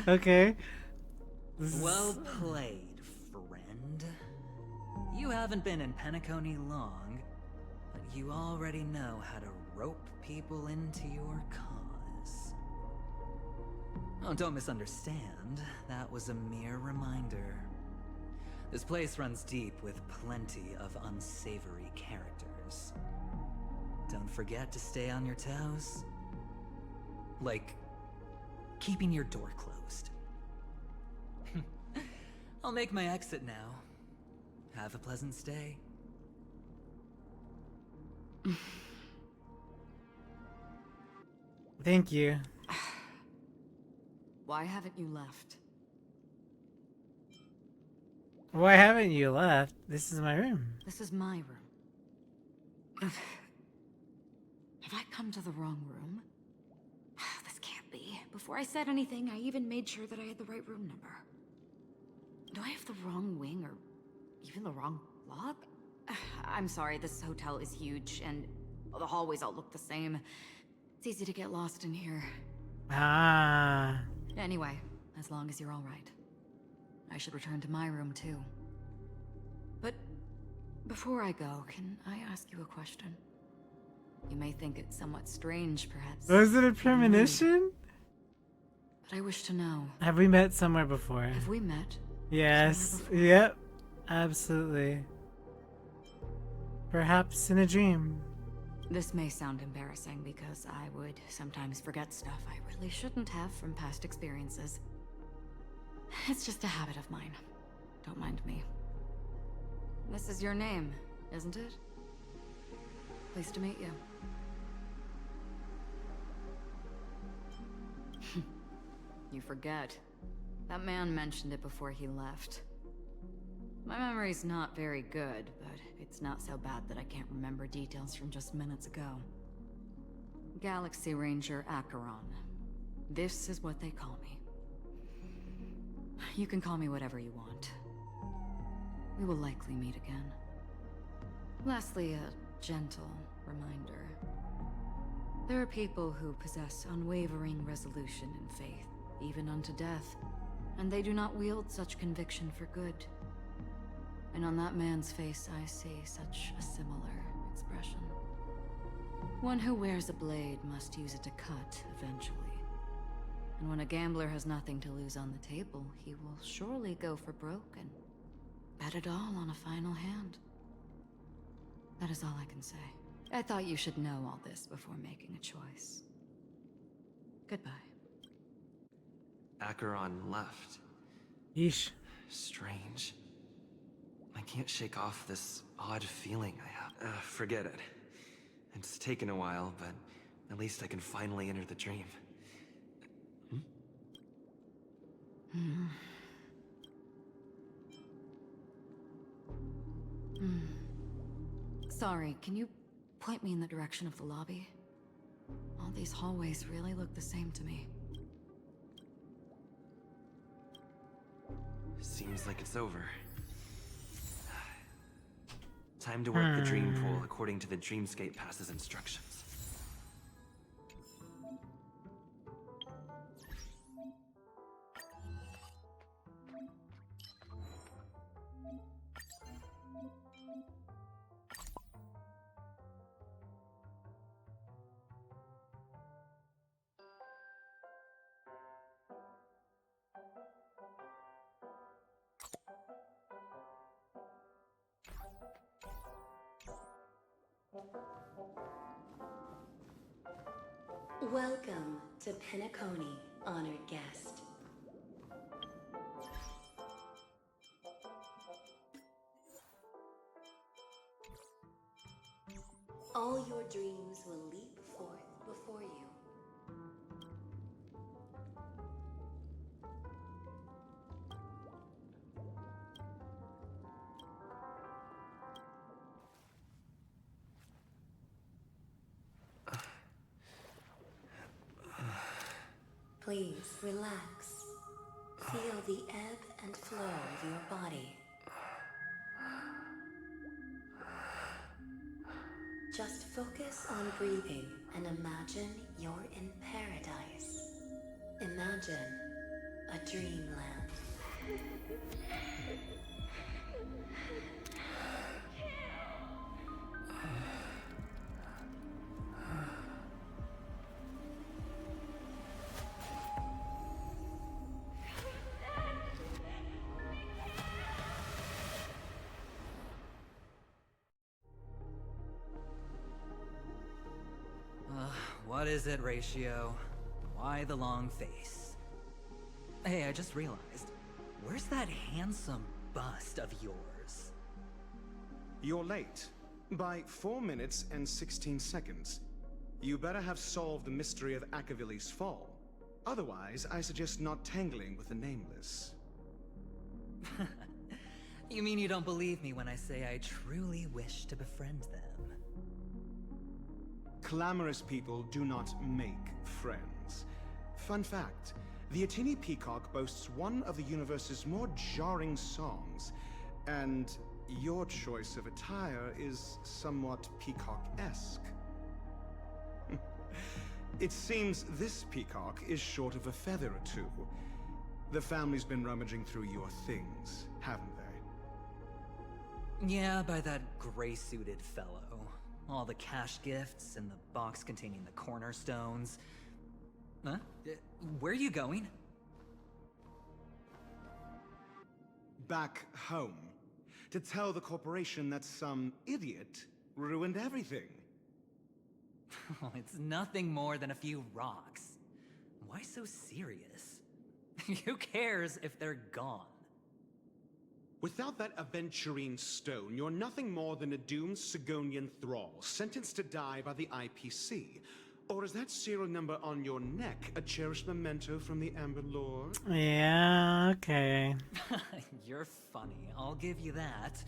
Okay. Well played, friend. you haven't been in Penacony long, but you already know how to rope people into your cause. Oh, don't misunderstand. That was a mere reminder. This place runs deep with plenty of unsavory characters. Don't forget to stay on your toes. Like, keeping your door closed. I'll make my exit now. Have a pleasant stay. Thank you. Why haven't you left? Why haven't you left? This is my room. This is my room. Have I come to the wrong room? This can't be. Before I said anything, I even made sure that I had the right room number. Do I have the wrong wing or even the wrong lock? I'm sorry, this hotel is huge and the hallways all look the same. It's easy to get lost in here. Ah. Anyway, as long as you're all right. I should return to my room too. But before I go, can I ask you a question? You may think it somewhat strange, perhaps. Was it a premonition? But I wish to know. Have we met somewhere before? Have we met? Yes. Yep. Absolutely. Perhaps in a dream. This may sound embarrassing because I would sometimes forget stuff I really shouldn't have from past experiences. It's just a habit of mine. Don't mind me. This is your name, isn't it? Pleased to meet you. You forget. That man mentioned it before he left. My memory's not very good, but it's not so bad that I can't remember details from just minutes ago. Galaxy Ranger Acheron. This is what they call me. You can call me whatever you want. We will likely meet again. Lastly, a gentle reminder. There are people who possess unwavering resolution and faith, even unto death, and they do not wield such conviction for good. And on that man's face I see such a similar expression. One who wears a blade must use it to cut eventually. And when a gambler has nothing to lose on the table, he will surely go for broke and bet it all on a final hand. That is all I can say. I thought you should know all this before making a choice. Goodbye. Acheron left. Yeesh. Strange. I can't shake off this odd feeling I have. Forget it. It's taken a while, but at least I can finally enter the dream. Sorry, can you point me in the direction of the lobby? All these hallways really look the same to me. Seems like it's over. Time to work the dream pool according to the Dreamscape Pass's instructions. Welcome to Penacony, honored guest. All your dreams will leap forth before you. Please relax. Feel the ebb and flow of your body. Just focus on breathing and imagine you're in paradise. Imagine a dreamland. What is it, Ratio? Why the long face? Hey, I just realized, where's that handsome bust of yours? You're late. By 4 minutes and 16 seconds. You better have solved the mystery of Akavili's fall. Otherwise, I suggest not tangling with the Nameless. You mean you don't believe me when I say I truly wish to befriend them? Clamorous people do not make friends. Fun fact, the Atini Peacock boasts one of the universe's more jarring songs, and your choice of attire is somewhat peacock-esque. It seems this peacock is short of a feather or two. The family's been rummaging through your things, haven't they? Yeah, by that gray-suited fellow. All the cash gifts and the box containing the cornerstones. Huh? Where are you going? Back home. To tell the corporation that some idiot ruined everything. Oh, it's nothing more than a few rocks. Why so serious? Who cares if they're gone? Without that aventurine stone, you're nothing more than a doomed Sigonian thrall, sentenced to die by the IPC. Or is that serial number on your neck a cherished memento from the Amber Lord? Yeah, okay. You're funny, I'll give you that.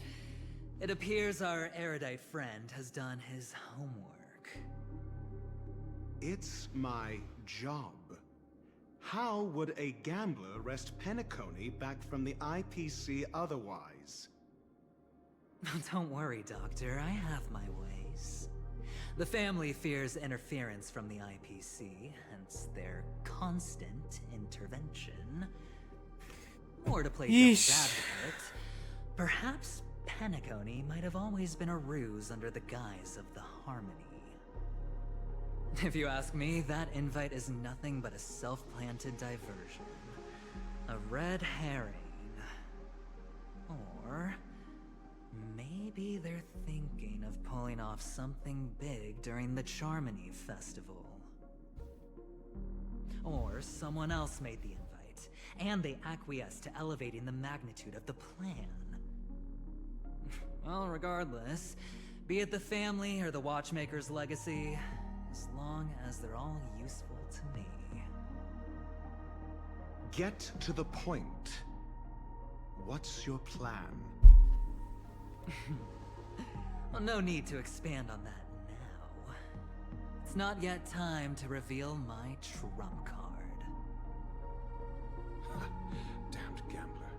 It appears our erudite friend has done his homework. It's my job. How would a gambler wrest Penacony back from the IPC otherwise? Don't worry, Doctor, I have my ways. The family fears interference from the IPC, hence their constant intervention. Or to play devil's advocate, perhaps Penacony might have always been a ruse under the guise of the Harmony. If you ask me, that invite is nothing but a self-planted diversion. A red herring. Or maybe they're thinking of pulling off something big during the Charmony Festival. Or someone else made the invite, and they acquiesced to elevating the magnitude of the plan. Well, regardless, be it the family or the Watchmaker's legacy, as long as they're all useful to me. Get to the point. What's your plan? Well, no need to expand on that now. It's not yet time to reveal my trump card. Damned gambler.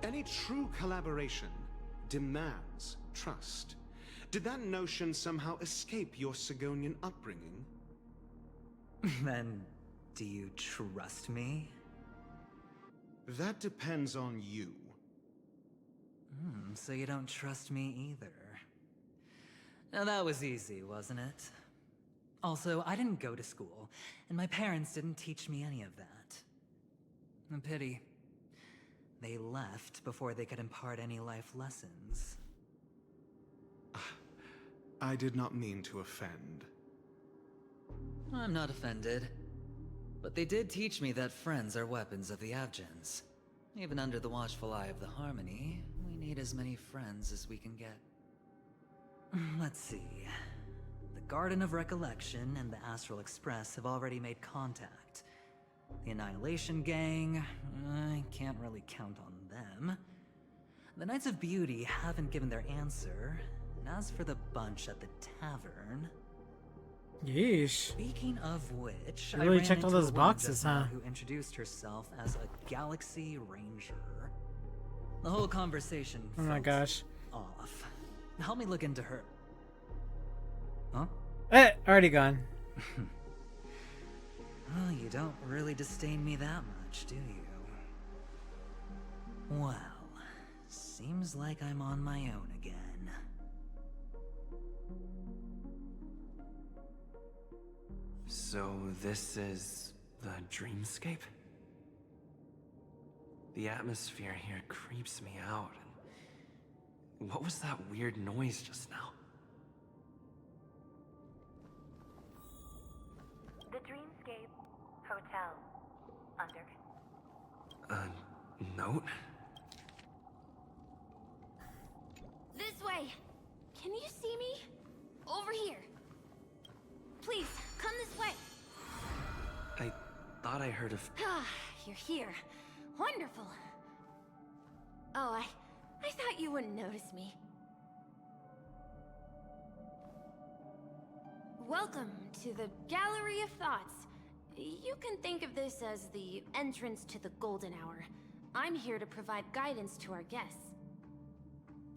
Any true collaboration demands trust. Did that notion somehow escape your Sigonian upbringing? Then, do you trust me? That depends on you. So you don't trust me either. Now that was easy, wasn't it? Also, I didn't go to school, and my parents didn't teach me any of that. A pity. They left before they could impart any life lessons. I did not mean to offend. I'm not offended. But they did teach me that friends are weapons of the Abgens. Even under the watchful eye of the Harmony, we need as many friends as we can get. Let's see. The Garden of Recollection and the Astral Express have already made contact. The Annihilation Gang, I can't really count on them. The Knights of Beauty haven't given their answer. And as for the bunch at the tavern... Yeesh. Speaking of which, You really I ran checked all into those a woman boxes, just now huh? who introduced herself as a Galaxy Ranger. The whole conversation Oh my felt gosh. off. Help me look into her. Huh? Already gone. Well, you don't really disdain me that much, do you? Well, seems like I'm on my own again. So this is the dreamscape? The atmosphere here creeps me out. And what was that weird noise just now? hotel. Under. Note? This way! Can you see me? Over here. Please, come this way. I thought I heard of... Ah, you're here. Wonderful. Oh, I thought you wouldn't notice me. Welcome to the Gallery of Thoughts. You can think of this as the entrance to the Golden Hour. I'm here to provide guidance to our guests.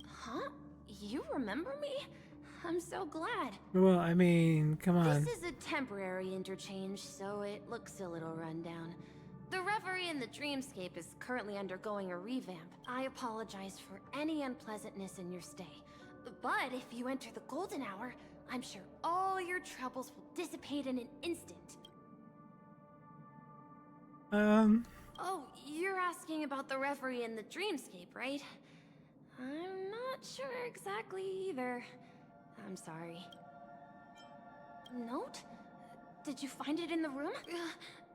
Huh? You remember me? I'm so glad. Well, I mean, come on. This is a temporary interchange, so it looks a little rundown. The Reverie in the Dreamscape is currently undergoing a revamp. I apologize for any unpleasantness in your stay. But if you enter the Golden Hour, I'm sure all your troubles will dissipate in an instant. Oh, you're asking about the Reverie in the Dreamscape, right? I'm not sure exactly either. I'm sorry. Note? Did you find it in the room?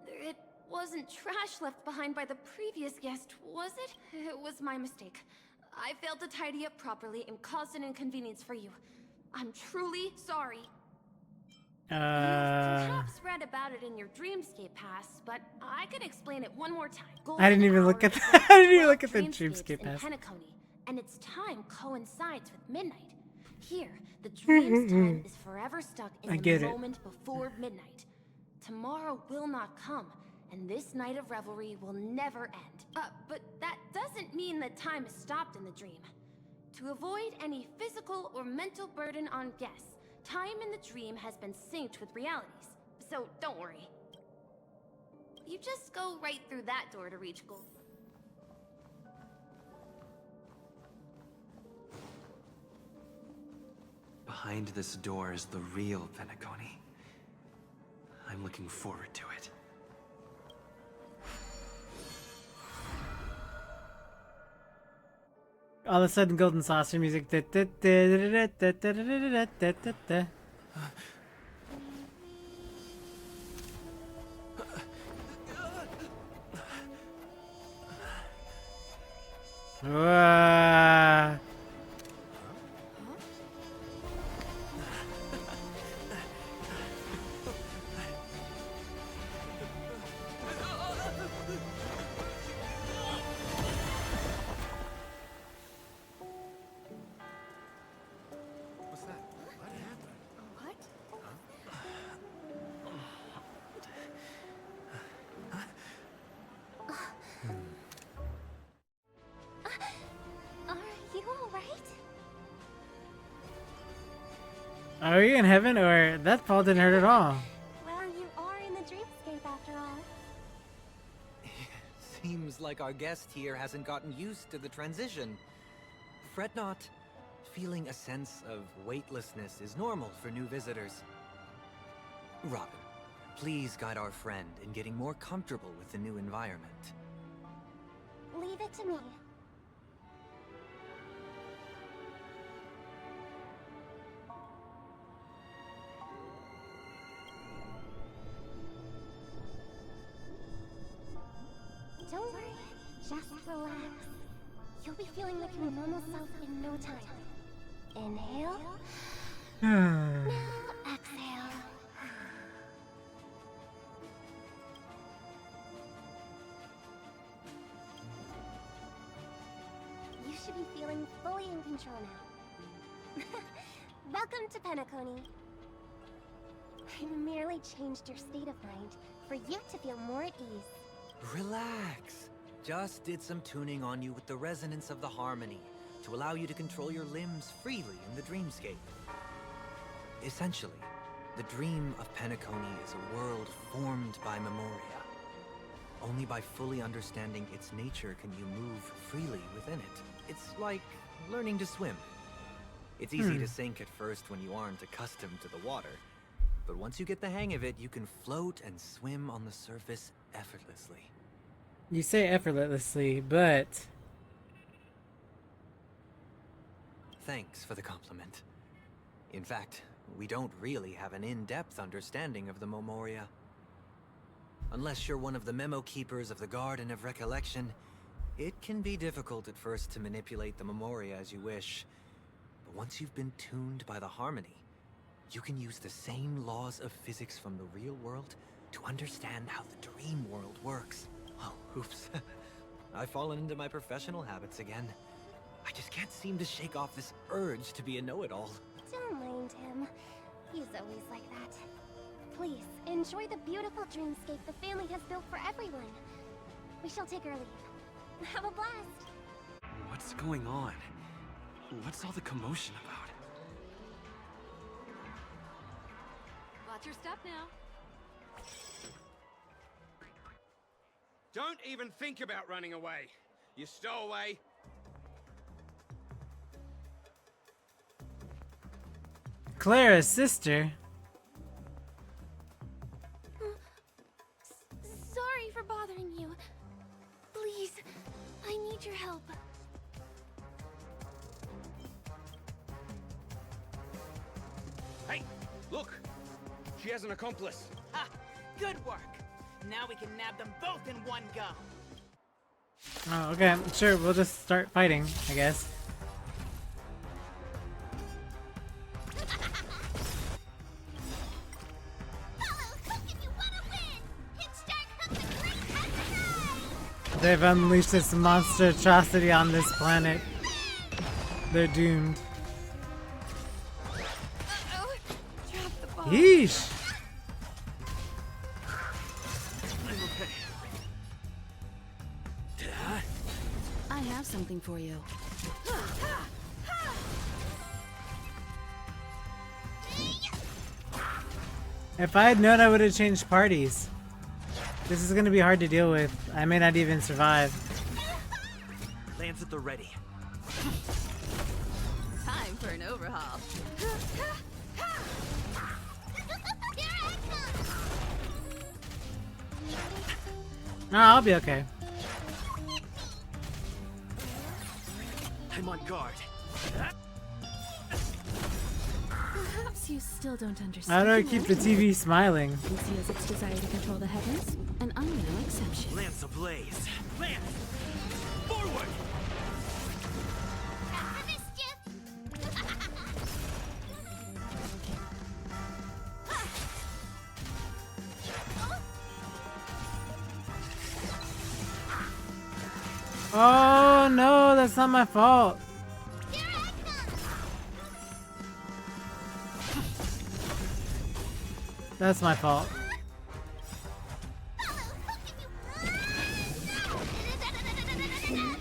It wasn't trash left behind by the previous guest, was it? It was my mistake. I failed to tidy up properly and caused an inconvenience for you. I'm truly sorry. You've perhaps read about it in your Dreamscape Pass, but I could explain it one more time. I didn't even look at that. I didn't even look at the Dreamscape Pass. Penacony, and its time coincides with midnight. Here, the dream's time is forever stuck in the moment before midnight. Tomorrow will not come, and this night of revelry will never end. But that doesn't mean that time is stopped in the dream. To avoid any physical or mental burden on guests, time in the dream has been synced with realities, so don't worry. You just go right through that door to reach gold. Behind this door is the real Penacony. I'm looking forward to it. All of a sudden, golden saucer music. Wow. Are we in heaven, or that fall didn't hurt at all? Well, you are in the dreamscape after all. Seems like our guest here hasn't gotten used to the transition. Fret not. Feeling a sense of weightlessness is normal for new visitors. Robin, please guide our friend in getting more comfortable with the new environment. Leave it to me. Don't worry, just relax. You'll be feeling like your normal self in no time. Inhale. Now exhale. You should be feeling fully in control now. Welcome to Penacony. I merely changed your state of mind for you to feel more at ease. Relax. Just did some tuning on you with the resonance of the harmony to allow you to control your limbs freely in the dreamscape. Essentially, the dream of Penacony is a world formed by Memoria. Only by fully understanding its nature can you move freely within it. It's like learning to swim. It's easy to sink at first when you aren't accustomed to the water. But once you get the hang of it, you can float and swim on the surface effortlessly. You say effortlessly, but... Thanks for the compliment. In fact, we don't really have an in-depth understanding of the Memoria. Unless you're one of the memo keepers of the Garden of Recollection, it can be difficult at first to manipulate the Memoria as you wish. But once you've been tuned by the harmony, you can use the same laws of physics from the real world to understand how the dream world works. Oh, oops. I've fallen into my professional habits again. I just can't seem to shake off this urge to be a know-it-all. Don't mind him. He's always like that. Please, enjoy the beautiful dreamscape the family has built for everyone. We shall take our leave. Have a blast. What's going on? What's all the commotion about? Watch your step now. Don't even think about running away. You stowaway. Clara's sister. Sorry for bothering you. Please, I need your help. Hey, look! She has an accomplice. Ha! Good work. Now we can nab them both in one go. Oh, okay. Sure, we'll just start fighting, I guess. They've unleashed this monster atrocity on this planet. They're doomed. Yeesh! I have something for you. If I had known, I would have changed parties. This is gonna be hard to deal with. I may not even survive. Lance at the ready. Time for an overhaul. No, I'll be okay. I'm on guard. Perhaps you still don't understand. How do I keep the TV smiling? Lucy has its desire to control the heavens, and I'm no exception. Lance ablaze. Lance! Forward! Oh no, that's not my fault. That's my fault.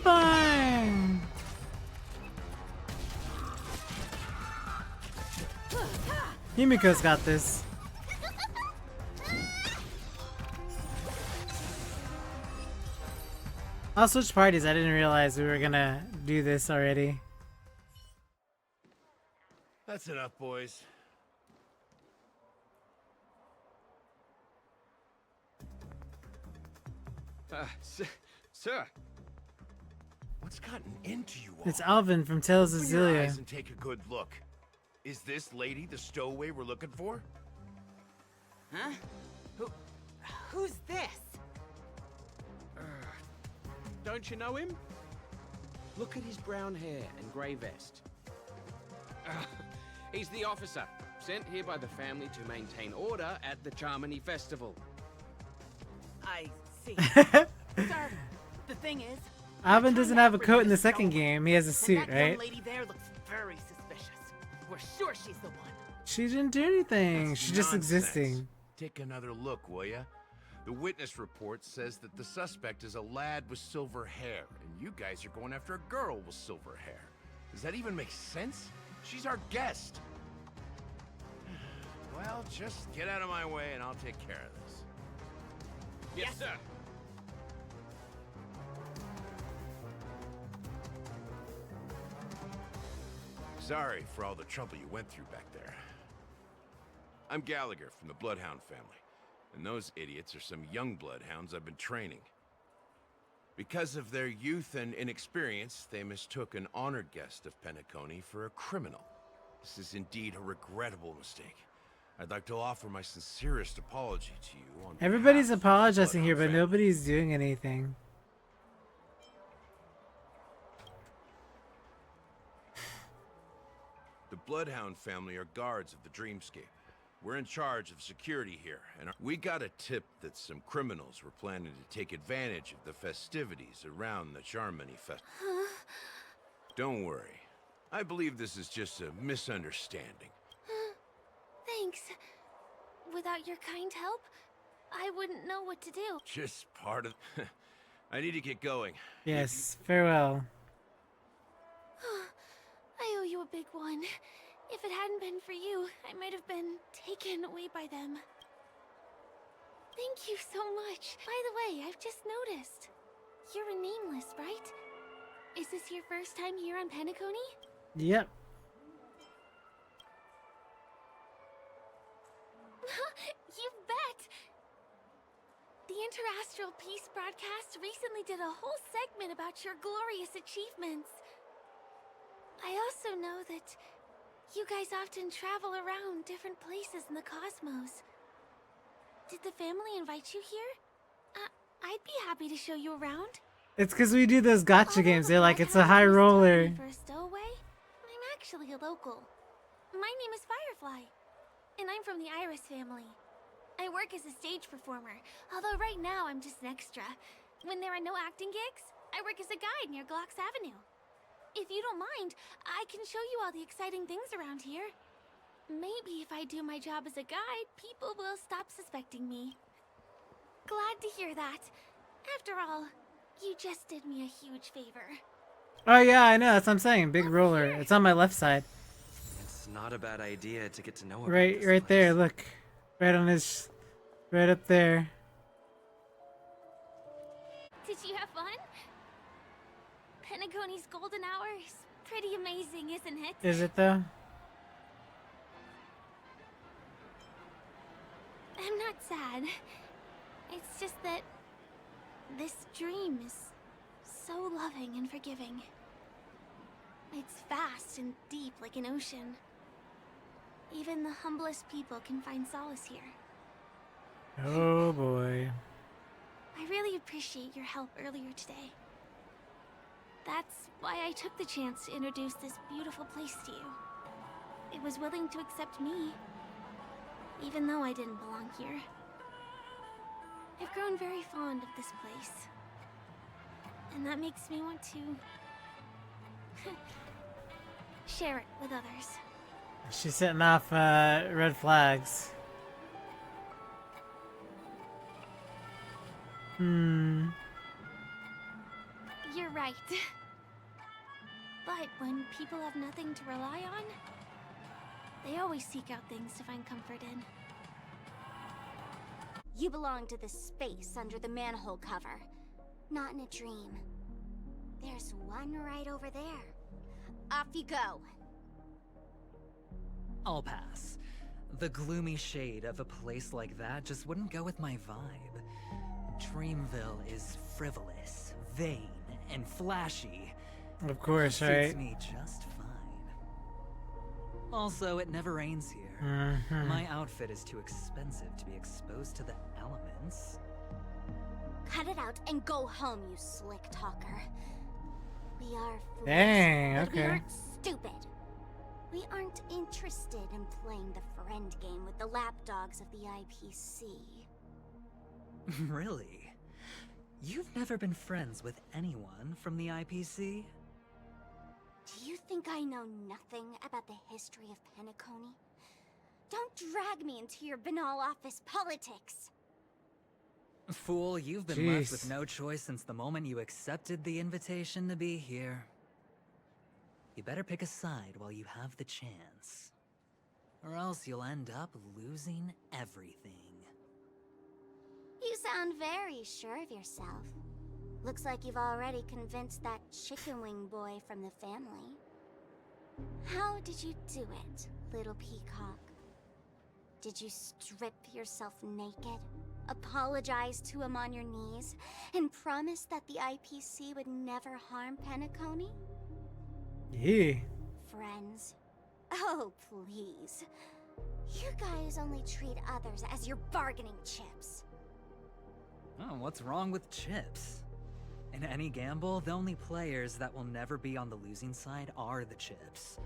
Fine. Himiko's got this. I'll switch parties. I didn't realize we were gonna do this already. That's enough, boys. Sir. What's gotten into you all? It's Alvin from Tales of Open your Zillia. eyes and take a good look. Is this lady the stowaway we're looking for? Huh? Who's this? Don't you know him? Look at his brown hair and grey vest. He's the officer, sent here by the family to maintain order at the Charmony Festival. I see. Sir, the thing is, Alvin doesn't have a coat in the second game. He has a suit, that right? young lady there looks very suspicious. We're sure she's the one. She didn't do anything. That's She's just nonsense. existing. Take another look, will ya? The witness report says that the suspect is a lad with silver hair, and you guys are going after a girl with silver hair. Does that even make sense? She's our guest. Well, just get out of my way and I'll take care of this. Yes, sir. Sorry for all the trouble you went through back there. I'm Gallagher from the Bloodhound family, and those idiots are some young bloodhounds I've been training. Because of their youth and inexperience, they mistook an honored guest of Penacony for a criminal. This is indeed a regrettable mistake. I'd like to offer my sincerest apology to you on Everybody's behalf of the apologizing here, Bloodhound but family. nobody's doing anything. The Bloodhound family are guards of the Dreamscape. We're in charge of security here, and we got a tip that some criminals were planning to take advantage of the festivities around the Charmony Festival. Don't worry. I believe this is just a misunderstanding. Thanks. Without your kind help, I wouldn't know what to do. Just part of... I need to get going. Yes, farewell. I owe you a big one. If it hadn't been for you, I might have been taken away by them. Thank you so much. By the way, I've just noticed. You're a nameless, right? Is this your first time here on Penacony? Yep. You bet! The Interastral Peace broadcast recently did a whole segment about your glorious achievements. I also know that you guys often travel around different places in the cosmos. Did the family invite you here? I'd be happy to show you around. It's because we do those gotcha games. They're like, it's a high roller. For a stowaway, I'm actually a local. My name is Firefly, and I'm from the Iris family. I work as a stage performer, although right now I'm just an extra. When there are no acting gigs, I work as a guide near Glocks Avenue. If you don't mind, I can show you all the exciting things around here. Maybe if I do my job as a guide, people will stop suspecting me. Glad to hear that. After all, you just did me a huge favor. Oh yeah, I know. That's what I'm saying. Big roller. It's on my left side. It's not a bad idea to get to know about Right, this right place. there. Look, right on his, right up there. Did you have fun? Penacony's golden hour is pretty amazing, isn't it? Is it though? I'm not sad. It's just that this dream is so loving and forgiving. It's vast and deep like an ocean. Even the humblest people can find solace here. Oh boy. I really appreciate your help earlier today. That's why I took the chance to introduce this beautiful place to you. It was willing to accept me, even though I didn't belong here. I've grown very fond of this place, and that makes me want to share it with others. She's setting off red flags. You're right. But when people have nothing to rely on, they always seek out things to find comfort in. You belong to the space under the manhole cover, not in a dream. There's one right over there. Off you go. I'll pass. The gloomy shade of a place like that just wouldn't go with my vibe. Dreamville is frivolous, vain, and flashy. Of course, Suits right? me just fine. Also, it never rains here. Mhm. My outfit is too expensive to be exposed to the elements. Cut it out and go home, you slick talker. We are fools, Dang, but we okay. aren't stupid. We aren't interested in playing the friend game with the lapdogs of the IPC. Really? You've never been friends with anyone from the IPC? Do you think I know nothing about the history of Penacony? Don't drag me into your banal office politics. Fool, you've been left Jeez. with no choice since the moment you accepted the invitation to be here. You better pick a side while you have the chance. Or else you'll end up losing everything. You sound very sure of yourself. Looks like you've already convinced that chicken wing boy from the family. How did you do it, little peacock? Did you strip yourself naked, apologize to him on your knees, and promise that the IPC would never harm Penacony? Yeah. Friends. Oh, please. You guys only treat others as your bargaining chips. Oh, what's wrong with chips? In any gamble, the only players that will never be on the losing side are the chips.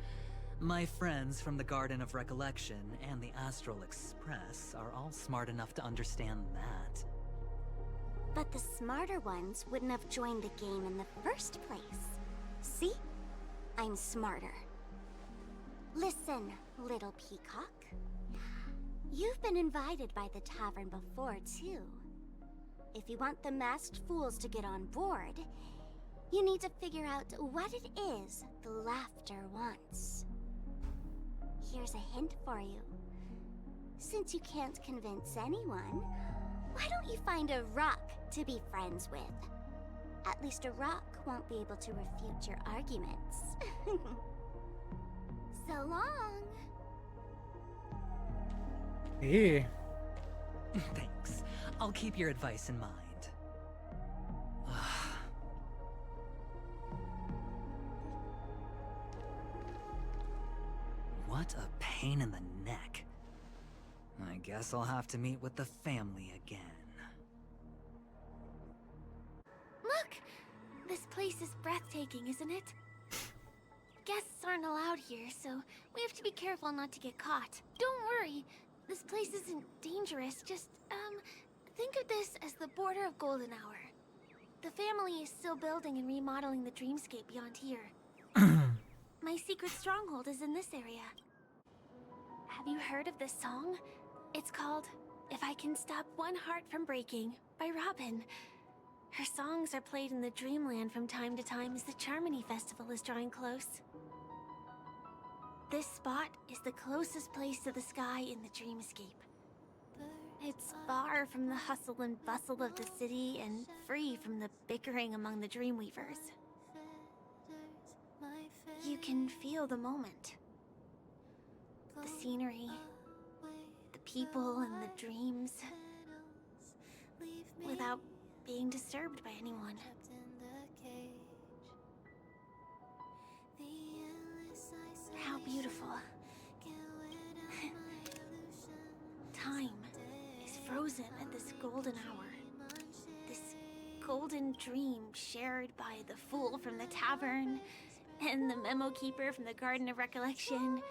My friends from the Garden of Recollection and the Astral Express are all smart enough to understand that. But the smarter ones wouldn't have joined the game in the first place. See? I'm smarter. Listen, little peacock. You've been invited by the tavern before, too. If you want the masked fools to get on board, you need to figure out what it is the laughter wants. Here's a hint for you. Since you can't convince anyone, why don't you find a rock to be friends with? At least a rock won't be able to refute your arguments. So long. Yeah. Thanks. I'll keep your advice in mind. What a pain in the neck. I guess I'll have to meet with the family again. Look! This place is breathtaking, isn't it? Guests aren't allowed here, so we have to be careful not to get caught. Don't worry, this place isn't dangerous, just, think of this as the border of Golden Hour. The family is still building and remodeling the dreamscape beyond here. My secret stronghold is in this area. Have you heard of this song? It's called If I Can Stop One Heart from Breaking by Robin. Her songs are played in the Dreamland from time to time as the Charmony Festival is drawing close. This spot is the closest place to the sky in the dreamscape. It's far from the hustle and bustle of the city and free from the bickering among the Dreamweavers. You can feel the moment. The scenery, the people and the dreams, without being disturbed by anyone. How beautiful. Time is frozen at this golden hour. This golden dream shared by the fool from the tavern, and the memo keeper from the Garden of Recollection,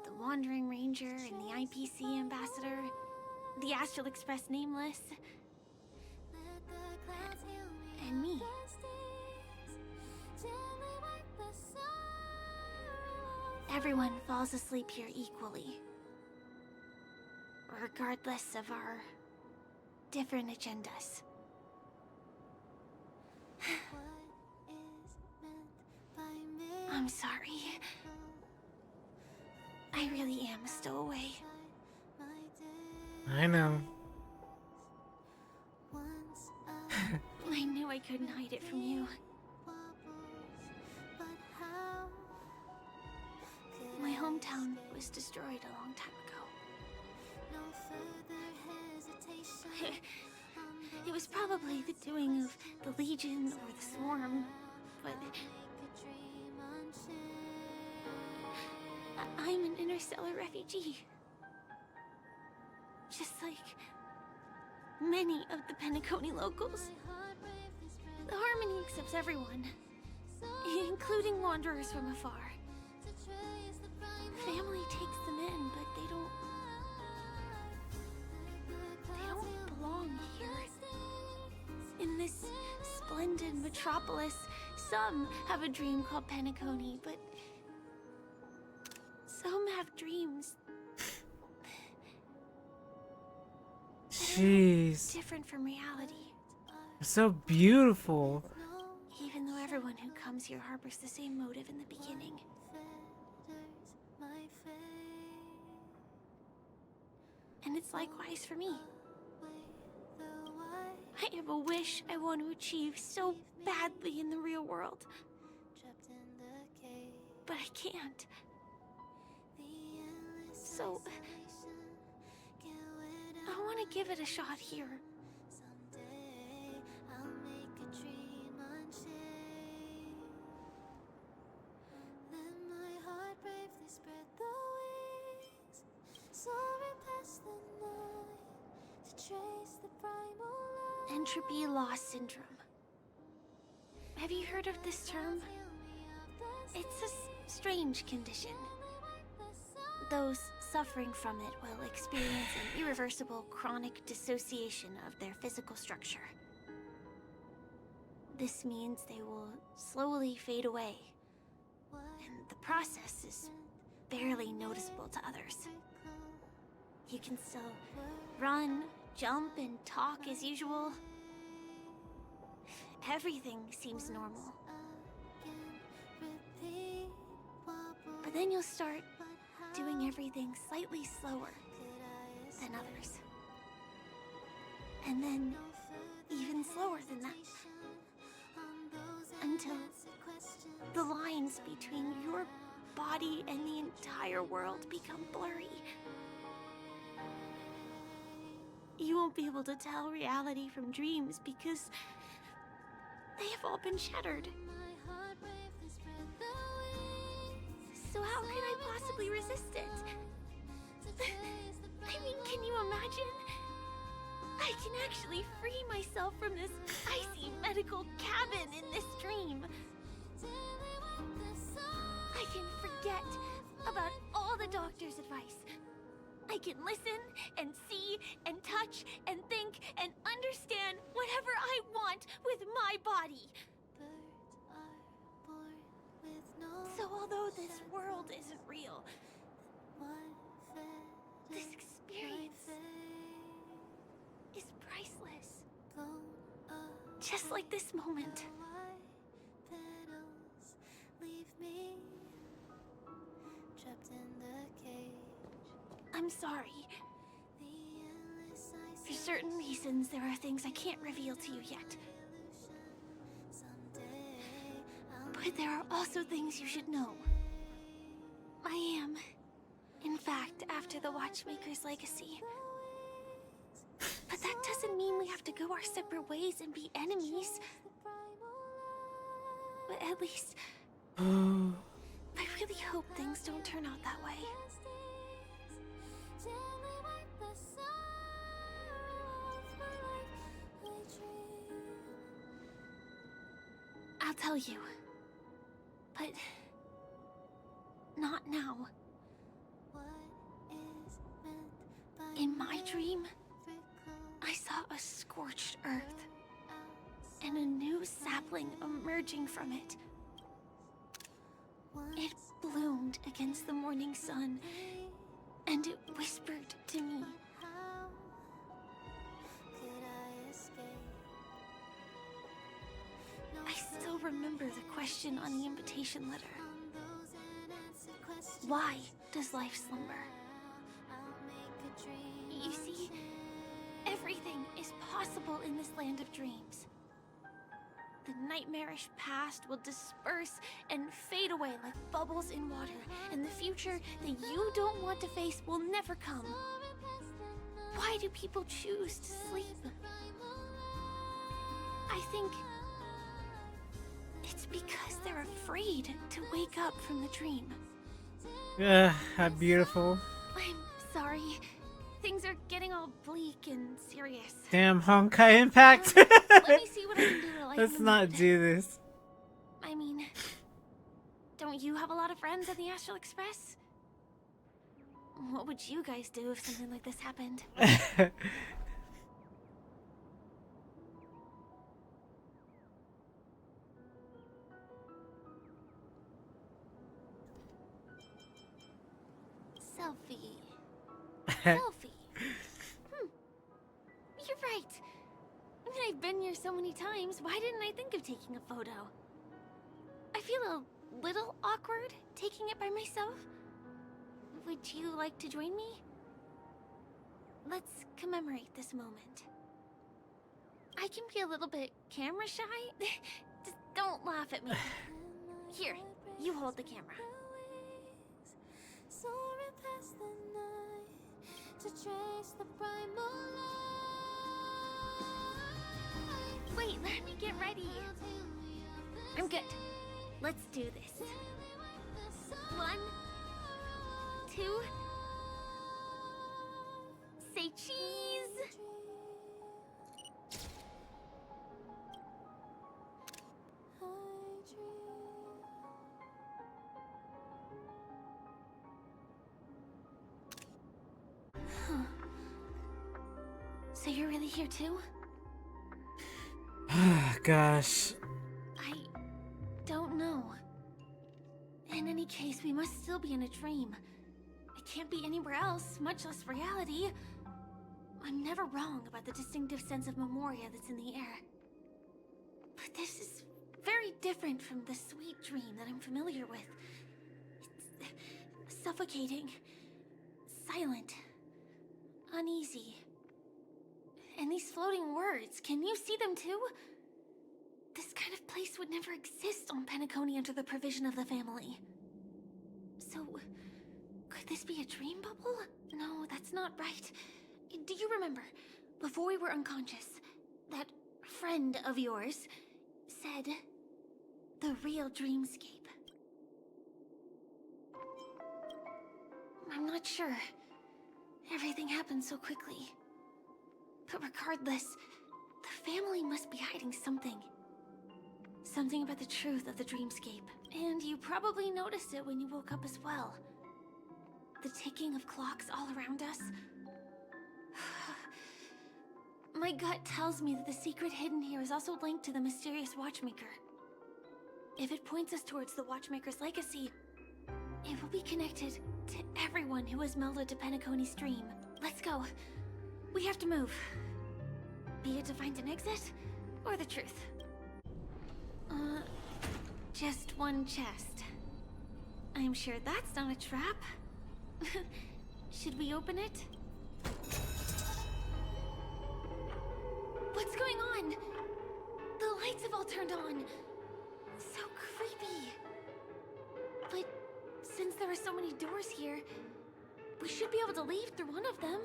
the Wandering Ranger and the IPC ambassador, the Astral Express Nameless, and me. Everyone falls asleep here equally, regardless of our different agendas. I'm sorry. I really am a stowaway. I know. I knew I couldn't hide it from you. My hometown was destroyed a long time ago. It was probably the doing of the Legion or the Swarm, but I'm an interstellar refugee. Just like many of the Penacony locals. The Harmony accepts everyone, including wanderers from afar. Family takes them in, but they don't belong here. In this splendid metropolis, some have a dream called Penacony, but some have dreams Jeez. different from reality. So beautiful. Even though everyone who comes here harbors the same motive in the beginning. And it's likewise for me. I have a wish I want to achieve so badly in the real world. But I can't. So I want to give it a shot here. Entropy loss syndrome. Have you heard of this term? It's a strange condition. Those suffering from it will experience an irreversible chronic dissociation of their physical structure. This means they will slowly fade away, and the process is barely noticeable to others. You can still run, jump, and talk as usual. Everything seems normal. But then you'll start doing everything slightly slower than others. And then even slower than that. Until the lines between your body and the entire world become blurry. You won't be able to tell reality from dreams because they have all been shattered. So how could I possibly resist it? I mean, can you imagine? I can actually free myself from this icy medical cabin in this dream. I can forget about all the doctor's advice. I can listen and see and touch and think and understand whatever I want with my body. So although this world isn't real, this experience is priceless. Just like this moment. I'm sorry. For certain reasons, there are things I can't reveal to you yet. But there are also things you should know. I am, in fact, after the Watchmaker's legacy. But that doesn't mean we have to go our separate ways and be enemies. But at least, I really hope things don't turn out that way. I'll tell you. But not now. In my dream, I saw a scorched earth and a new sapling emerging from it. It bloomed against the morning sun, and it whispered to me. I still remember the question on the invitation letter. Why does life slumber? You see, everything is possible in this land of dreams. The nightmarish past will disperse and fade away like bubbles in water, and the future that you don't want to face will never come. Why do people choose to sleep? I think it's because they're afraid to wake up from the dream. How beautiful. I'm sorry. Things are getting all bleak and serious. Damn Honkai impact. Let me see what I can do to lighten Let's the not mood. do this. I mean, don't you have a lot of friends on the Astral Express? What would you guys do if something like this happened? Selfie. Selfie. You're right. I mean, I've been here so many times. Why didn't I think of taking a photo? I feel a little awkward taking it by myself. Would you like to join me? Let's commemorate this moment. I can be a little bit camera shy. Just don't laugh at me. Here, you hold the camera. Wait, let me get ready. I'm good. Let's do this. 1, 2. Say cheese. you really here too? Gosh. I don't know. In any case, we must still be in a dream. It can't be anywhere else, much less reality. I'm never wrong about the distinctive sense of memoria that's in the air. But this is very different from the sweet dream that I'm familiar with. It's suffocating, silent, uneasy. And these floating words, can you see them too? This kind of place would never exist on Penacony under the provision of the family. So, could this be a dream bubble? No, that's not right. Do you remember, before we were unconscious, that friend of yours said the real dreamscape? I'm not sure. Everything happened so quickly. But regardless, the family must be hiding something. Something about the truth of the dreamscape. And you probably noticed it when you woke up as well. The ticking of clocks all around us. My gut tells me that the secret hidden here is also linked to the mysterious Watchmaker. If it points us towards the Watchmaker's legacy, it will be connected to everyone who has melded to Penacony's dream. Let's go. We have to move. Be it to find an exit, or the truth. Just one chest. I'm sure that's not a trap. Should we open it? What's going on? The lights have all turned on. So creepy. But since there are so many doors here, we should be able to leave through one of them.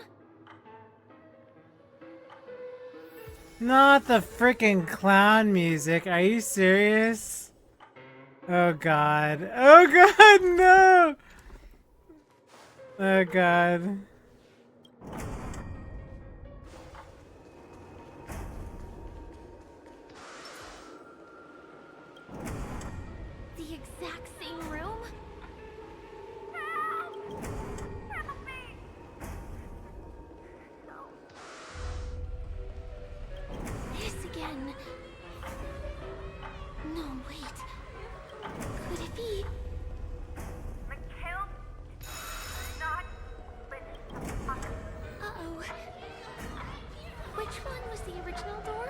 Not the freaking clown music. Are you serious? Oh god. Oh god, no! Oh god. The exact same room? This again. No, wait. Could it be? Uh-oh. Which one was the original door?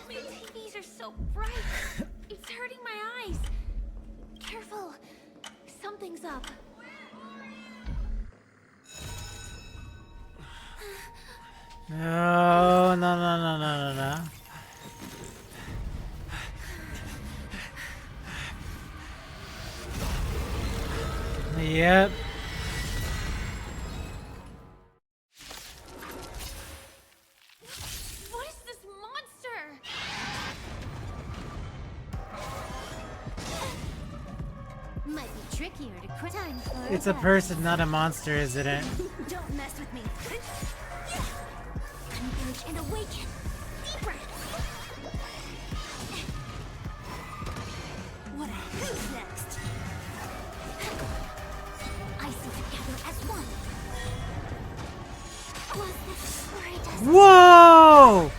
The TVs are so bright. It's hurting my eyes. Careful. Something's up. No, no. Yep. What is this monster? Might be trickier to crit. Time for It's a person, not a monster, isn't it? Don't mess with me. Converge and awaken. Deep breath. What a who's next? I see together as one. Was this right as Whoa!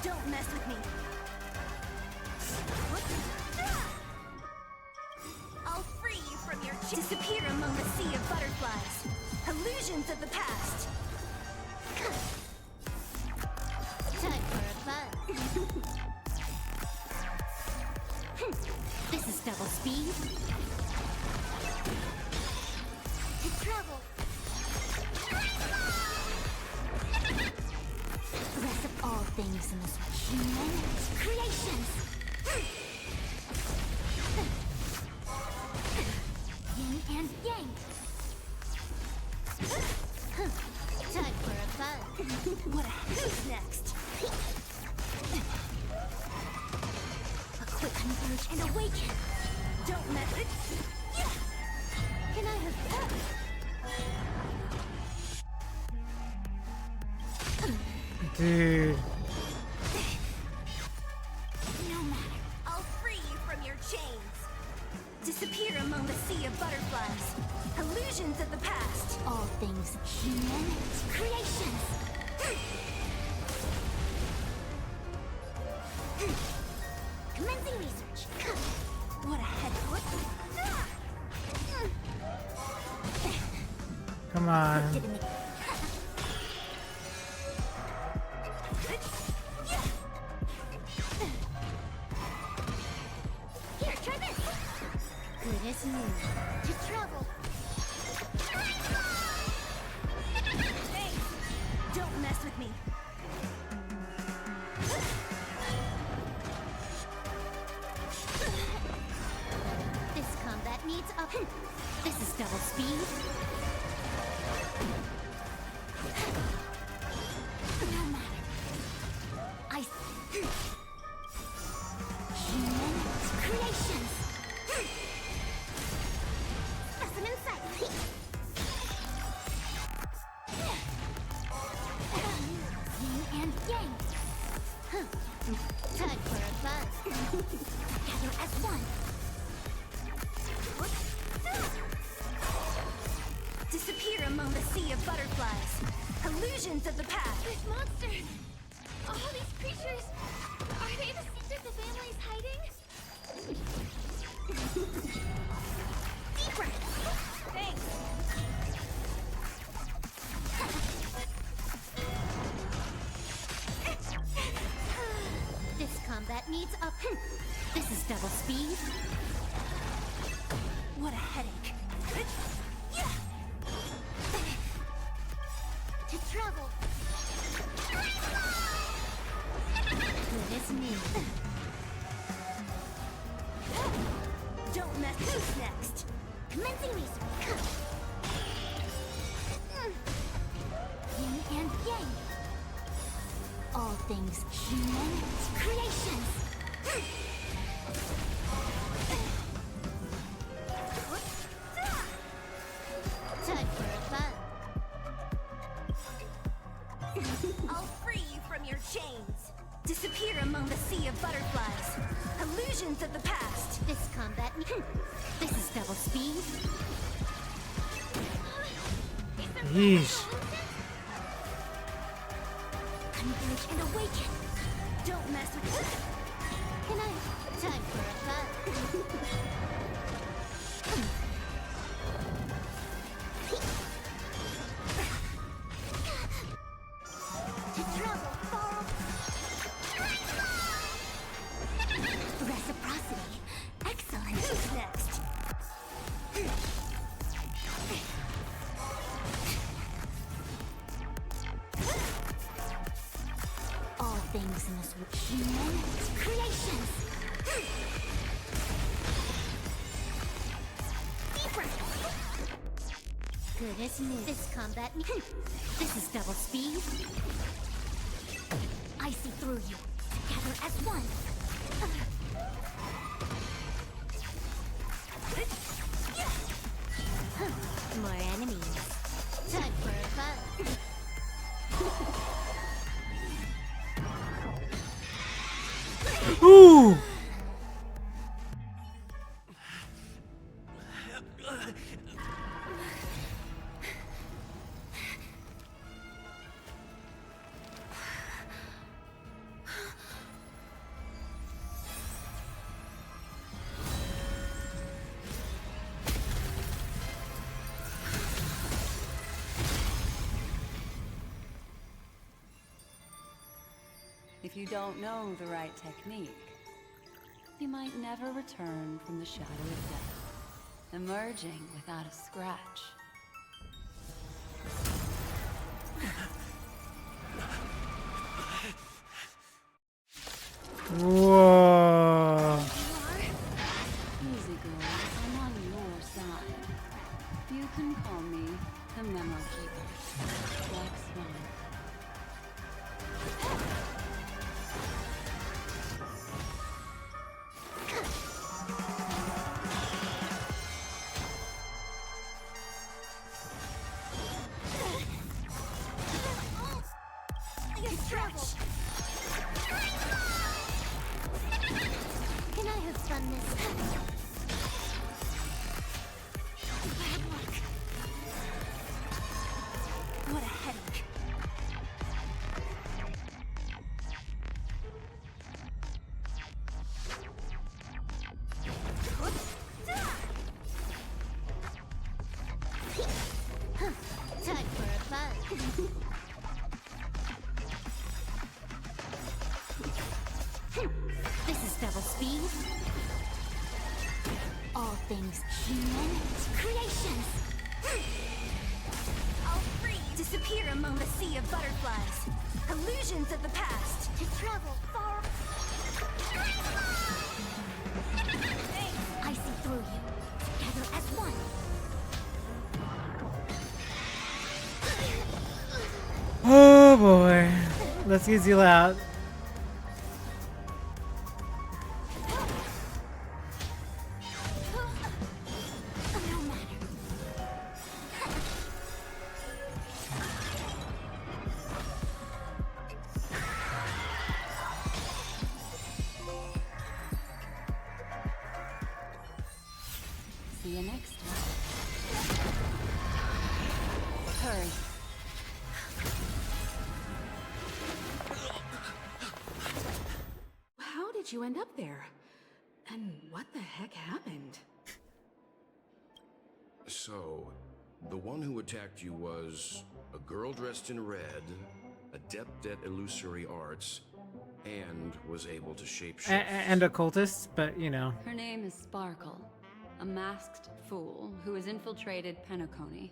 Don't mess with me. I'll free you from your disappear among the sea of butterflies. Illusions of the past. Time for a fun. This is double speed. To travel. Rest of all things in this human creations. Yin and yang. Time for a fun. What a who's next? A quick converge and awaken. Don't mess it. Can I have that? Dude. Disappear among the sea of butterflies. Illusions of the past. All things human creations. Commencing research. What a head. Come on. Here, try this. Good as new. To travel. Hey, don't mess with me. This combat needs up. This is double speed. No matter. Human creations. Specimen sight. Yin and yang. Time for a buzz. Together as one. Disappear among the sea of butterflies. Illusions of the past. This monster! All these creatures! Are they the secret the family's hiding? Deep breath! Thanks. This combat needs up. This is double speed. What a headache. To travel. Good as new. Don't mess. Who's next? Commencing research. Yin and yang. All things human creations. Time for a fun. I'll free you from your chains. Disappear among the sea of butterflies. Illusions of the past. This combat. This is double speed. Yeesh. Converge and awaken. Don't mess with me. Can I? Time for a fun. To travel far. Reciprocity. Excellent. Who's next? All things must be human creations. Deeper. Good as new. This combat. This is double speed. I see through you. Together as one. More enemies. Time for a fun. Ooh! If you don't know the right technique, you might never return from the shadow of death, emerging without a scratch. Whoa. Easy, girl. I'm on your side. You can call me the Memo Keeper. Black Swan. beings, human creations. I'll freeze, disappear among the sea of butterflies. Illusions of the past to travel far. I see through you, together as one. Oh boy. Let's get Zila out. See you next time. Hurry. How did you end up there? And what the heck happened? So, the one who attacked you was a girl dressed in red, adept at illusory arts, and was able to shapeshift. And a cultist, but you know. Her name is Sparkle, a masked fool who has infiltrated Penacony.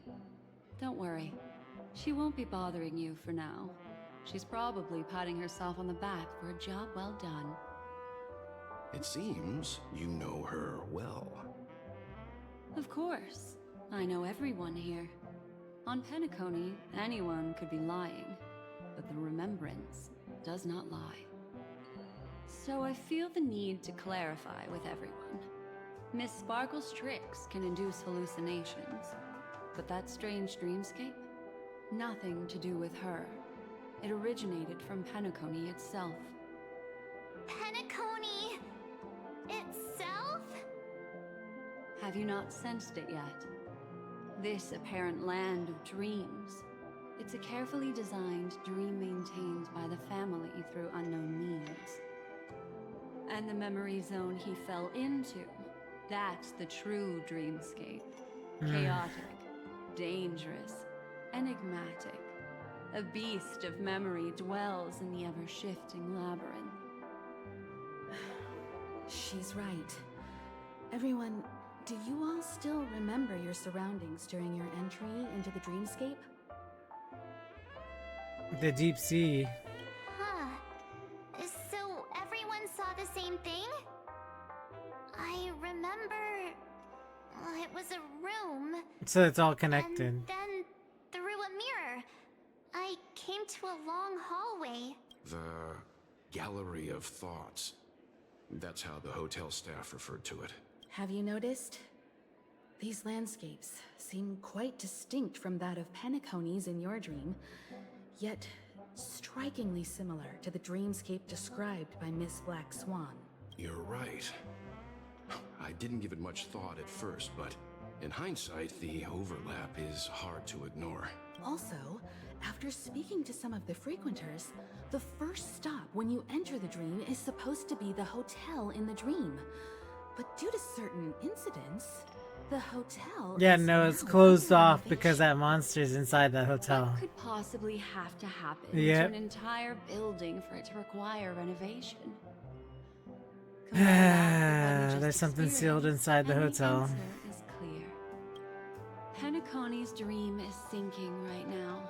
Don't worry, she won't be bothering you for now. She's probably patting herself on the back for a job well done. It seems you know her well. Of course, I know everyone here. On Penacony, anyone could be lying, but the remembrance does not lie. So I feel the need to clarify with everyone. Miss Sparkle's tricks can induce hallucinations, but that strange dreamscape? Nothing to do with her. It originated from Penacony itself. Penacony itself? Have you not sensed it yet? This apparent land of dreams. It's a carefully designed dream maintained by the family through unknown means. And the memory zone he fell into, that's the true dreamscape. Chaotic, dangerous, enigmatic. A beast of memory dwells in the ever-shifting labyrinth. She's right. Everyone, do you all still remember your surroundings during your entry into the dreamscape? The deep sea. Huh. So everyone saw the same thing? I remember... it was a room. So it's all connected. And then, through a mirror, I came to a long hallway. The Gallery of Thoughts. That's how the hotel staff referred to it. Have you noticed? These landscapes seem quite distinct from that of Penacony's in your dream, yet strikingly similar to the dreamscape described by Miss Black Swan. You're right. I didn't give it much thought at first, but in hindsight, the overlap is hard to ignore. Also, after speaking to some of the frequenters, the first stop when you enter the dream is supposed to be the hotel in the dream. But due to certain incidents, the hotel Yeah, is no, it's now closed under off renovation. because that monster's inside that hotel. What could possibly have to happen Yep. to an entire building for it to require renovation? Combine that with what we just There's something sealed experienced, inside the and hotel. answer is clear. Penacony's dream is sinking right now,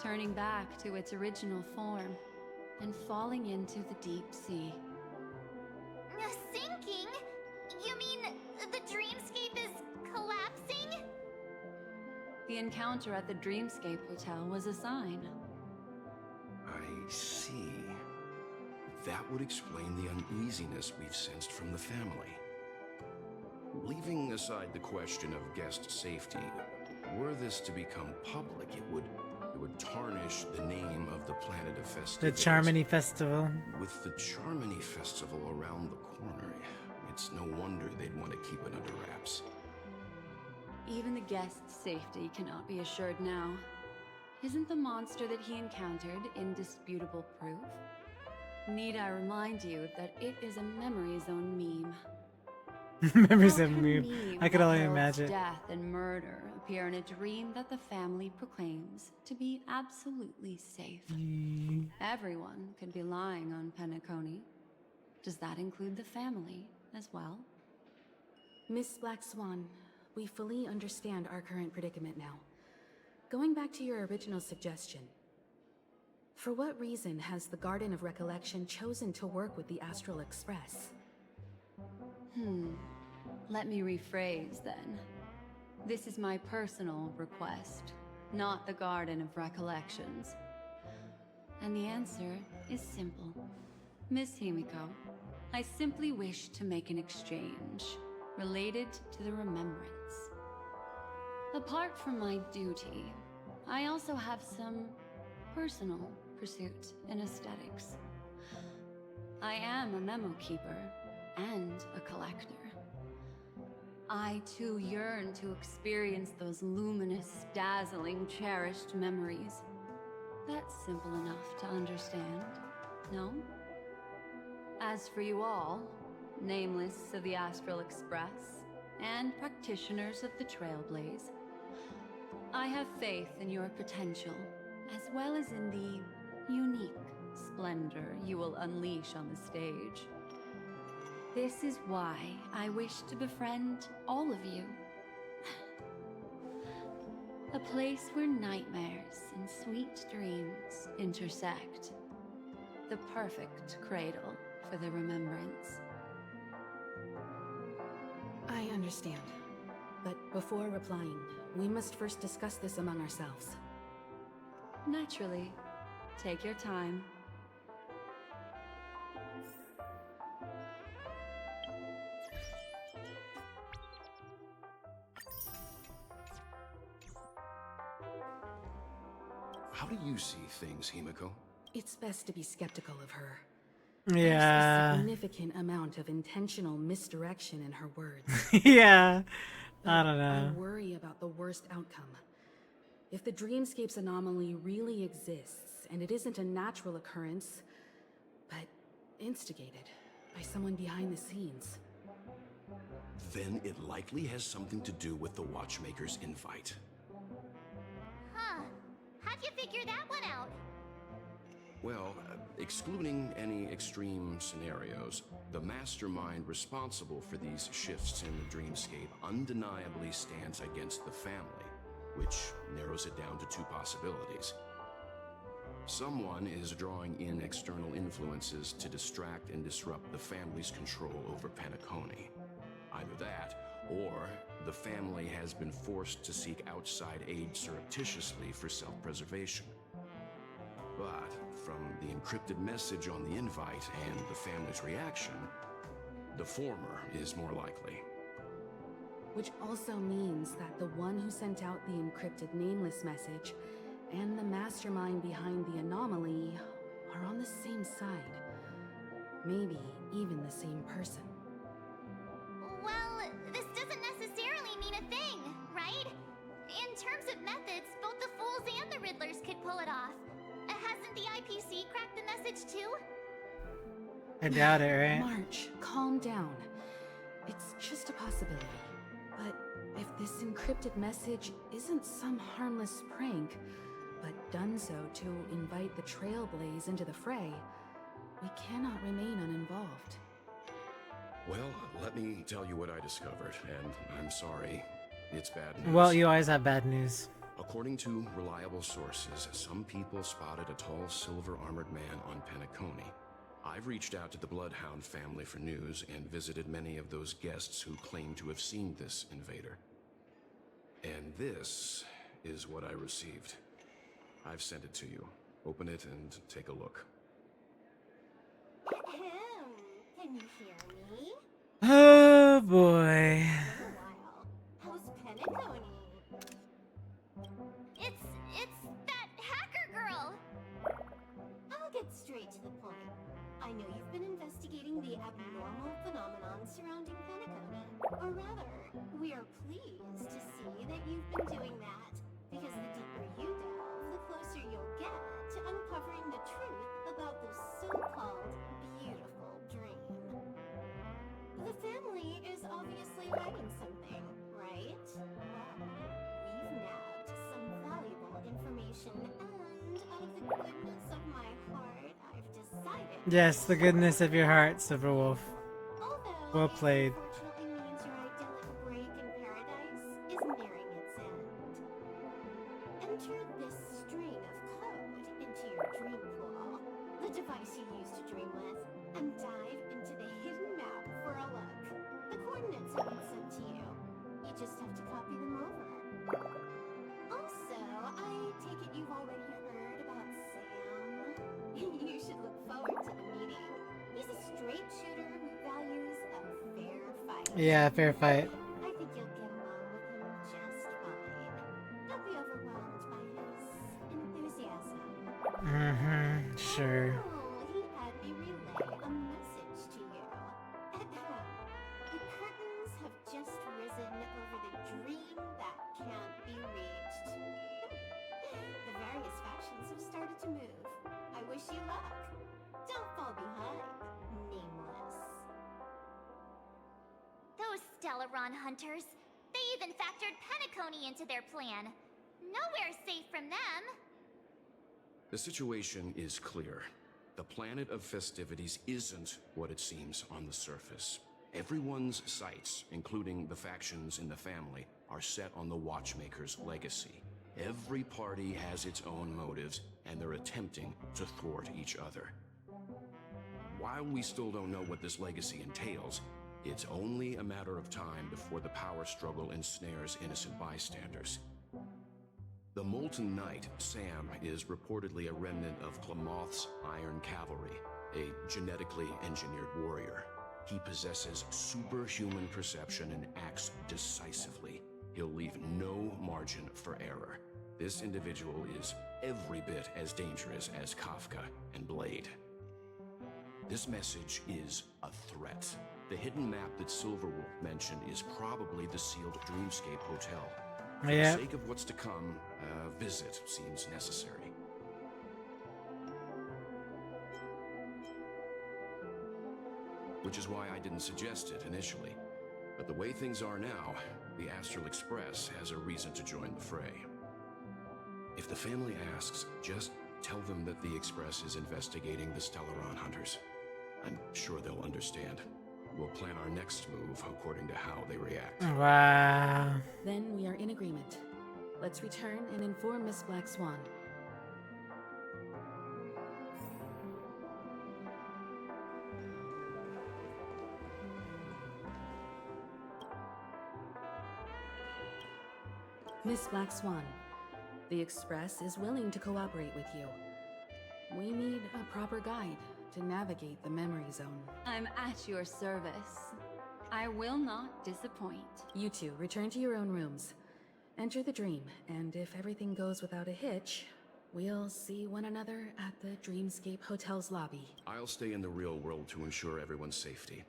turning back to its original form, and falling into the deep sea. Sinking? You mean the dreamscape is collapsing? The encounter at the Dreamscape Hotel was a sign. I see. That would explain the uneasiness we've sensed from the family. Leaving aside the question of guest safety, were this to become public, it would tarnish the name of the planet of The festivities. Charmony Festival. With the Charmony Festival around the corner, it's no wonder they'd want to keep it under wraps. Even the guest's safety cannot be assured now. Isn't the monster that he encountered indisputable proof? Need I remind you that it is a memory zone meme? Memories How of can a me. meme I could that only heralds imagine. death and murder appear in a dream that the family proclaims to be absolutely safe. Everyone could be lying on Penacony. Does that include the family as well? Miss Black Swan, we fully understand our current predicament now. Going back to your original suggestion, for what reason has the Garden of Recollection chosen to work with the Astral Express? Let me rephrase then. This is my personal request, not the Garden of Recollections. And the answer is simple. Miss Himiko, I simply wish to make an exchange related to the remembrance. Apart from my duty, I also have some personal pursuit in aesthetics. I am a memo keeper and a collector. I too yearn to experience those luminous, dazzling, cherished memories. That's simple enough to understand, no? As for you all, nameless of the Astral Express, and practitioners of the Trailblaze, I have faith in your potential, as well as in the unique splendor you will unleash on the stage. This is why I wish to befriend all of you. A place where nightmares and sweet dreams intersect. The perfect cradle for the remembrance. I understand. But before replying, we must first discuss this among ourselves. Naturally. Take your time. How do you see things, Himiko? It's best to be skeptical of her. Yeah. There's a significant amount of intentional misdirection in her words. Yeah. But I don't know. I worry about the worst outcome. If the Dreamscapes anomaly really exists, and it isn't a natural occurrence, but instigated by someone behind the scenes. Then it likely has something to do with the Watchmaker's invite. Huh. How'd you figure that one out? Well, excluding any extreme scenarios, the mastermind responsible for these shifts in the dreamscape undeniably stands against the family, which narrows it down to two possibilities. Someone is drawing in external influences to distract and disrupt the family's control over Penacony. Either that, or the family has been forced to seek outside aid surreptitiously for self-preservation. But from the encrypted message on the invite and the family's reaction, the former is more likely. Which also means that the one who sent out the encrypted nameless message and the mastermind behind the anomaly are on the same side. Maybe even the same person. Well, this doesn't necessarily mean a thing, right? In terms of methods, both the Fools and the Riddlers could pull it off. Hasn't the IPC cracked the message too? I doubt it, right? March, calm down. It's just a possibility. But if this encrypted message isn't some harmless prank, but done so to invite the Trailblaze into the fray, we cannot remain uninvolved. Well, let me tell you what I discovered, and I'm sorry, it's bad news. Well, you always have bad news. According to reliable sources, some people spotted a tall silver-armored man on Penacony. I've reached out to the Bloodhound family for news and visited many of those guests who claim to have seen this invader. And this is what I received. I've sent it to you. Open it and take a look. Can you hear me? Oh boy. How's Penacony? It's that hacker girl! I'll get straight to the point. I know you've been investigating the abnormal phenomenon surrounding Penacony. Or rather, we are pleased to see that you've been doing that. Because the deeper you delve, the closer you'll get to uncovering the truth about this so-called beautiful dream. The family is obviously hiding something, right? Well, we've nabbed some valuable information, and out of the goodness of my heart, I've decided... Yes, the goodness of your heart, Silverwolf. Well played. Unfortunately means your idyllic Enter this string of code into your dream pool, the device you use to dream with, and dive into the hidden map for a look. The coordinates have been sent to you. You just have to copy them over. Also, I take it you've already heard about Sam. You should look forward to the meeting. He's a straight shooter who values a fair fight. Yeah, fair fight. I think you'll get along with him just fine. Don't be overwhelmed by his enthusiasm. Sure. Oh, he had me relay a message to you. The curtains have just risen over the dream that can't be reached. The various factions have started to move. I wish you luck. Don't fall behind, nameless. Those Stellaron hunters. They even factored Penacony into their plan. Nowhere's safe from them. The situation is clear. The planet of festivities isn't what it seems on the surface. Everyone's sights, including the factions in the family, are set on the Watchmaker's legacy. Every party has its own motives, and they're attempting to thwart each other. While we still don't know what this legacy entails, it's only a matter of time before the power struggle ensnares innocent bystanders. The Molten Knight, Sam, is reportedly a remnant of Klamoth's Iron Cavalry, a genetically engineered warrior. He possesses superhuman perception and acts decisively. He'll leave no margin for error. This individual is every bit as dangerous as Kafka and Blade. This message is a threat. The hidden map that Silverwolf mentioned is probably the sealed Dreamscape Hotel. For the sake of what's to come, a visit seems necessary. Which is why I didn't suggest it initially. But the way things are now, the Astral Express has a reason to join the fray. If the family asks, just tell them that the Express is investigating the Stellaron hunters. I'm sure they'll understand. We'll plan our next move according to how they react. Wow. Then we are in agreement. Let's return and inform Miss Black Swan. Miss Black Swan, the Express is willing to cooperate with you. We need a proper guide to navigate the memory zone. I'm at your service. I will not disappoint. You two, return to your own rooms. Enter the dream, and if everything goes without a hitch, we'll see one another at the Dreamscape Hotel's lobby. I'll stay in the real world to ensure everyone's safety.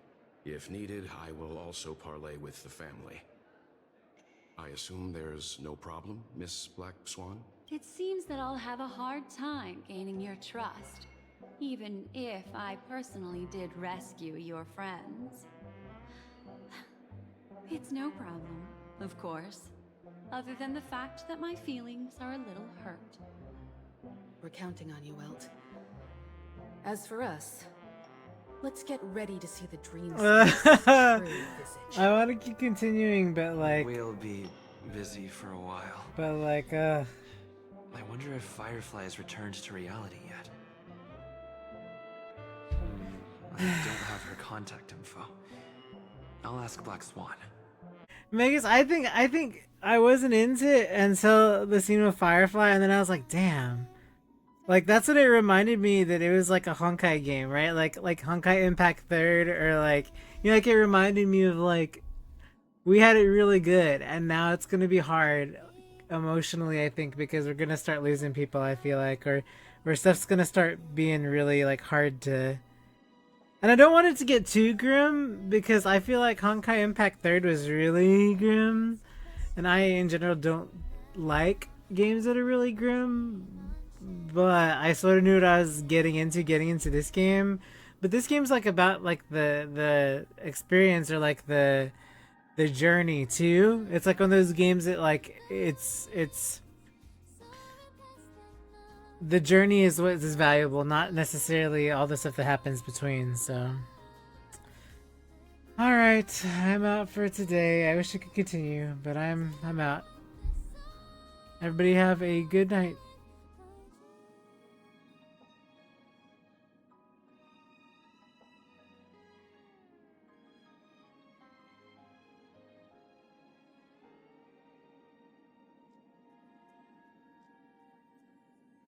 If needed, I will also parley with the family. I assume there's no problem, Miss Black Swan? It seems that I'll have a hard time gaining your trust, even if I personally did rescue your friends. It's no problem, of course, other than the fact that my feelings are a little hurt. We're counting on you, Welt. As for us, let's get ready to see the dreams. I want to keep continuing, but like... We'll be busy for a while. But like, I wonder if Firefly has returned to reality yet. I don't have her contact info. I'll ask Black Swan. Megas, I think I wasn't into it until the scene with Firefly, and then I was like, damn. Like, that's what it reminded me, that it was like a Honkai game, right? Like Honkai Impact 3rd, or like, you know, like it reminded me of like, we had it really good, and now it's gonna be hard emotionally, I think, because we're gonna start losing people, I feel like, or stuff's gonna start being really like hard to... And I don't want it to get too grim, because I feel like Honkai Impact 3rd was really grim, and I in general don't like games that are really grim, but I sort of knew what I was getting into this game. But this game's like about like the experience, or like the journey too. It's like one of those games that like it's the journey is what is valuable, not necessarily all the stuff that happens between. So all right, I'm out for today. I wish I could continue, but I'm out. Everybody have a good night.